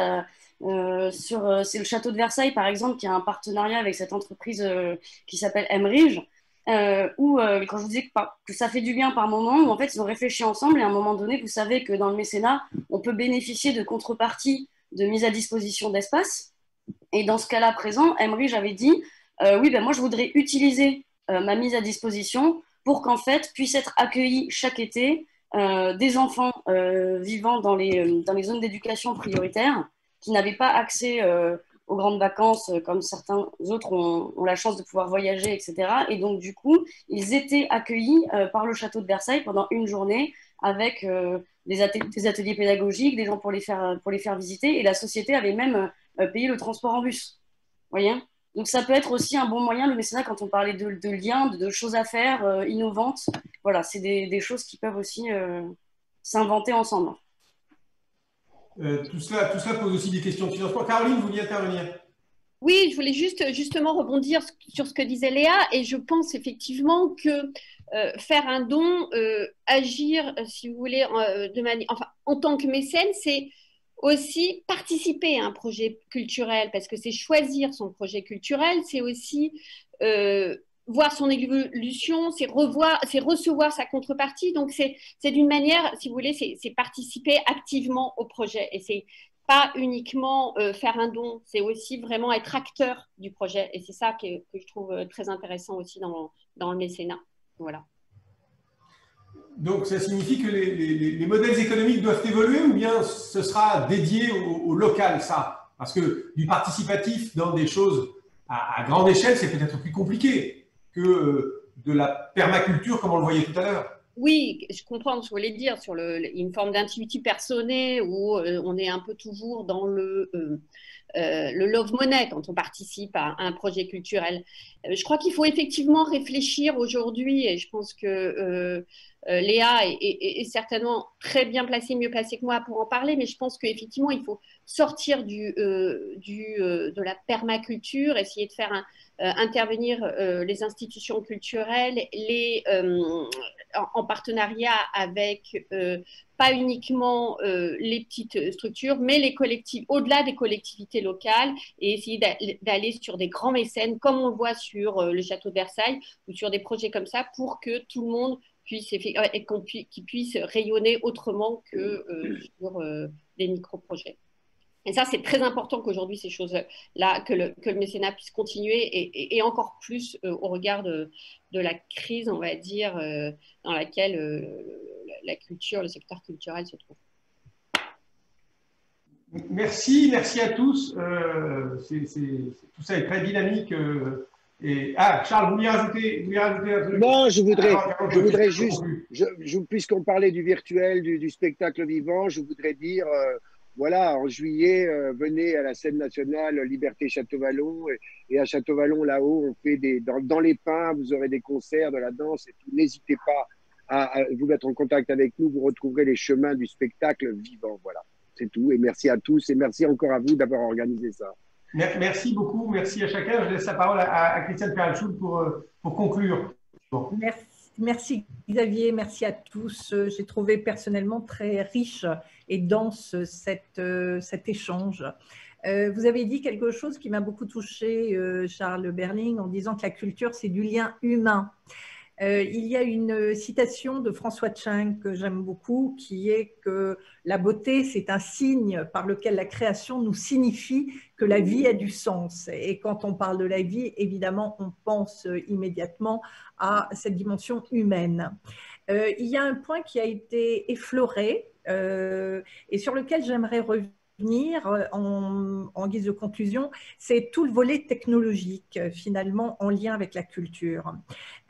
c'est le château de Versailles, par exemple, qui a un partenariat avec cette entreprise qui s'appelle Emmerich. Où, quand je vous disais que ça fait du bien par moment, où en fait ils ont réfléchi ensemble et à un moment donné, vous savez que dans le mécénat, on peut bénéficier de contreparties de mise à disposition d'espace. Et dans ce cas-là présent, Emmerich avait dit oui, ben moi je voudrais utiliser ma mise à disposition pour qu'en fait puissent être accueillis chaque été des enfants vivant dans les zones d'éducation prioritaire qui n'avaient pas accès aux grandes vacances, comme certains autres ont la chance de pouvoir voyager, etc. Et donc, du coup, ils étaient accueillis par le château de Versailles pendant une journée avec des ateliers pédagogiques, des gens pour les faire visiter. Et la société avait même payé le transport en bus. Vous voyez ? Donc, ça peut être aussi un bon moyen, le mécénat, quand on parlait de liens, de choses à faire innovantes. Voilà, c'est des choses qui peuvent aussi s'inventer ensemble. Tout cela pose aussi des questions de financement. Caroline, vous vouliez intervenir? Oui, je voulais justement rebondir sur ce que disait Léa, et je pense effectivement que faire un don, agir, si vous voulez, en tant que mécène, c'est aussi participer à un projet culturel, parce que c'est choisir son projet culturel, c'est aussi voir son évolution, c'est recevoir sa contrepartie. Donc, c'est d'une manière, si vous voulez, c'est participer activement au projet. Et c'est pas uniquement faire un don, c'est aussi vraiment être acteur du projet. Et c'est ça que je trouve très intéressant aussi dans le mécénat. Voilà. Donc, ça signifie que les modèles économiques doivent évoluer, ou bien ce sera dédié au local, ça? Parce que du participatif dans des choses à grande échelle, c'est peut-être plus compliqué que de la permaculture, comme on le voyait tout à l'heure. Oui, je comprends ce que vous voulez dire sur une forme d'intimité personnée où on est un peu toujours dans le love money quand on participe à un projet culturel. Je crois qu'il faut effectivement réfléchir aujourd'hui, et je pense que Léa est certainement très bien placée, mieux placée que moi pour en parler, mais je pense qu'effectivement, il faut sortir de la permaculture, essayer de faire intervenir les institutions culturelles, en partenariat avec pas uniquement les petites structures, mais les collectifs, au-delà des collectivités locales, et essayer d'aller sur des grands mécènes, comme on le voit sur le château de Versailles, ou sur des projets comme ça, pour que tout le monde puisse, qu'il puisse rayonner autrement que sur des micro-projets. Et ça, c'est très important qu'aujourd'hui, ces choses-là, que le mécénat puisse continuer et encore plus au regard de la crise, on va dire, dans laquelle la culture, le secteur culturel se trouve. Merci à tous. Tout ça est très dynamique. Charles, vous vouliez rajouter un truc? Non, je voudrais juste, puisqu'on parlait du virtuel, du spectacle vivant, je voudrais dire, voilà, en juillet, venez à la scène nationale Liberté Château-Vallon, et à Château-Vallon, là-haut, on fait dans les pins, vous aurez des concerts, de la danse et tout. N'hésitez pas à vous mettre en contact avec nous, vous retrouverez les chemins du spectacle vivant. Voilà, c'est tout. Et merci à tous et merci encore à vous d'avoir organisé ça. Merci beaucoup, merci à chacun. Je laisse la parole à Christiane Ferrand-Schulz pour conclure. Bon. Merci Xavier, merci à tous. J'ai trouvé personnellement très riche et dense cet échange. Vous avez dit quelque chose qui m'a beaucoup touché, Charles Berling, en disant que la culture, c'est du lien humain. Il y a une citation de François Tcheng que j'aime beaucoup, qui est que la beauté, c'est un signe par lequel la création nous signifie que la vie a du sens. Et quand on parle de la vie, évidemment, on pense immédiatement à cette dimension humaine. Il y a un point qui a été effleuré et sur lequel j'aimerais revenir en guise de conclusion, c'est tout le volet technologique finalement en lien avec la culture.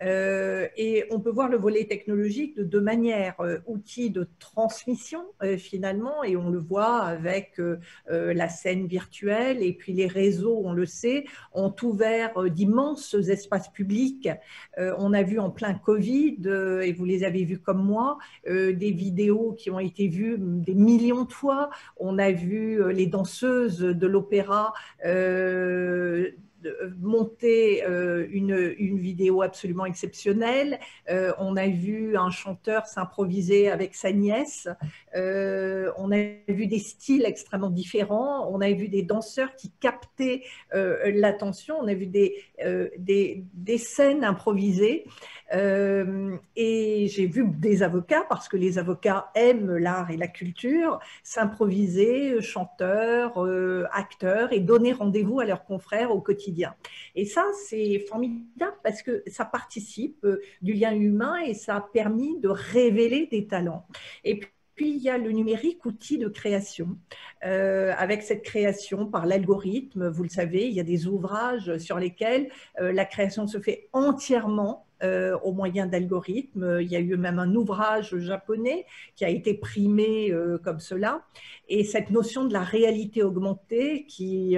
Et on peut voir le volet technologique de deux manières, outils de transmission finalement, et on le voit avec la scène virtuelle, et puis les réseaux, on le sait, ont ouvert d'immenses espaces publics. On a vu en plein Covid, et vous les avez vus comme moi, des vidéos qui ont été vues des millions de fois. On a vu les danseuses de l'opéra monter une vidéo absolument exceptionnelle. On a vu un chanteur s'improviser avec sa nièce. On a vu des styles extrêmement différents. On a vu des danseurs qui captaient l'attention. On a vu des scènes improvisées. Et j'ai vu des avocats, parce que les avocats aiment l'art et la culture, s'improviser chanteurs, acteurs, et donner rendez-vous à leurs confrères au quotidien. Et ça, c'est formidable parce que ça participe du lien humain et ça a permis de révéler des talents. Et puis, il y a le numérique, outil de création. Avec cette création par l'algorithme, vous le savez, il y a des ouvrages sur lesquels la création se fait entièrement au moyen d'algorithmes. Il y a eu même un ouvrage japonais qui a été primé comme cela. Et cette notion de la réalité augmentée qui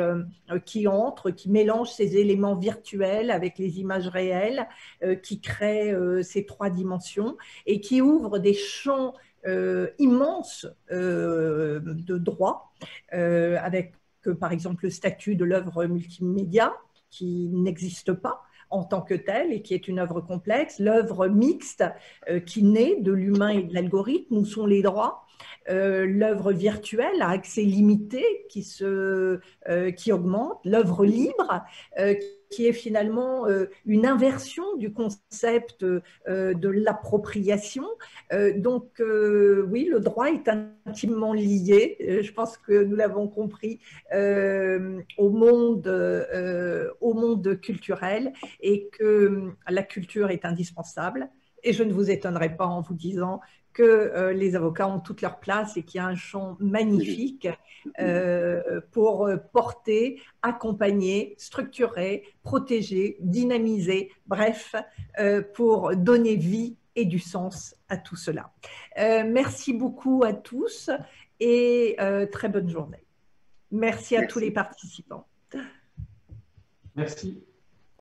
mélange ces éléments virtuels avec les images réelles, qui crée ces trois dimensions et qui ouvre des champs immenses de droits, avec par exemple le statut de l'œuvre multimédia qui n'existe pas en tant que telle et qui est une œuvre complexe, l'œuvre mixte qui naît de l'humain et de l'algorithme, où sont les droits, l'œuvre virtuelle à accès limité qui augmente, l'œuvre libre qui est finalement une inversion du concept de l'appropriation. Donc oui, le droit est intimement lié, je pense que nous l'avons compris, au monde culturel, et que la culture est indispensable. Et je ne vous étonnerai pas en vous disant que les avocats ont toute leur place et qu'il y a un champ magnifique pour porter, accompagner, structurer, protéger, dynamiser, bref, pour donner vie et du sens à tout cela. Merci beaucoup à tous et très bonne journée. Merci à tous les participants. Merci.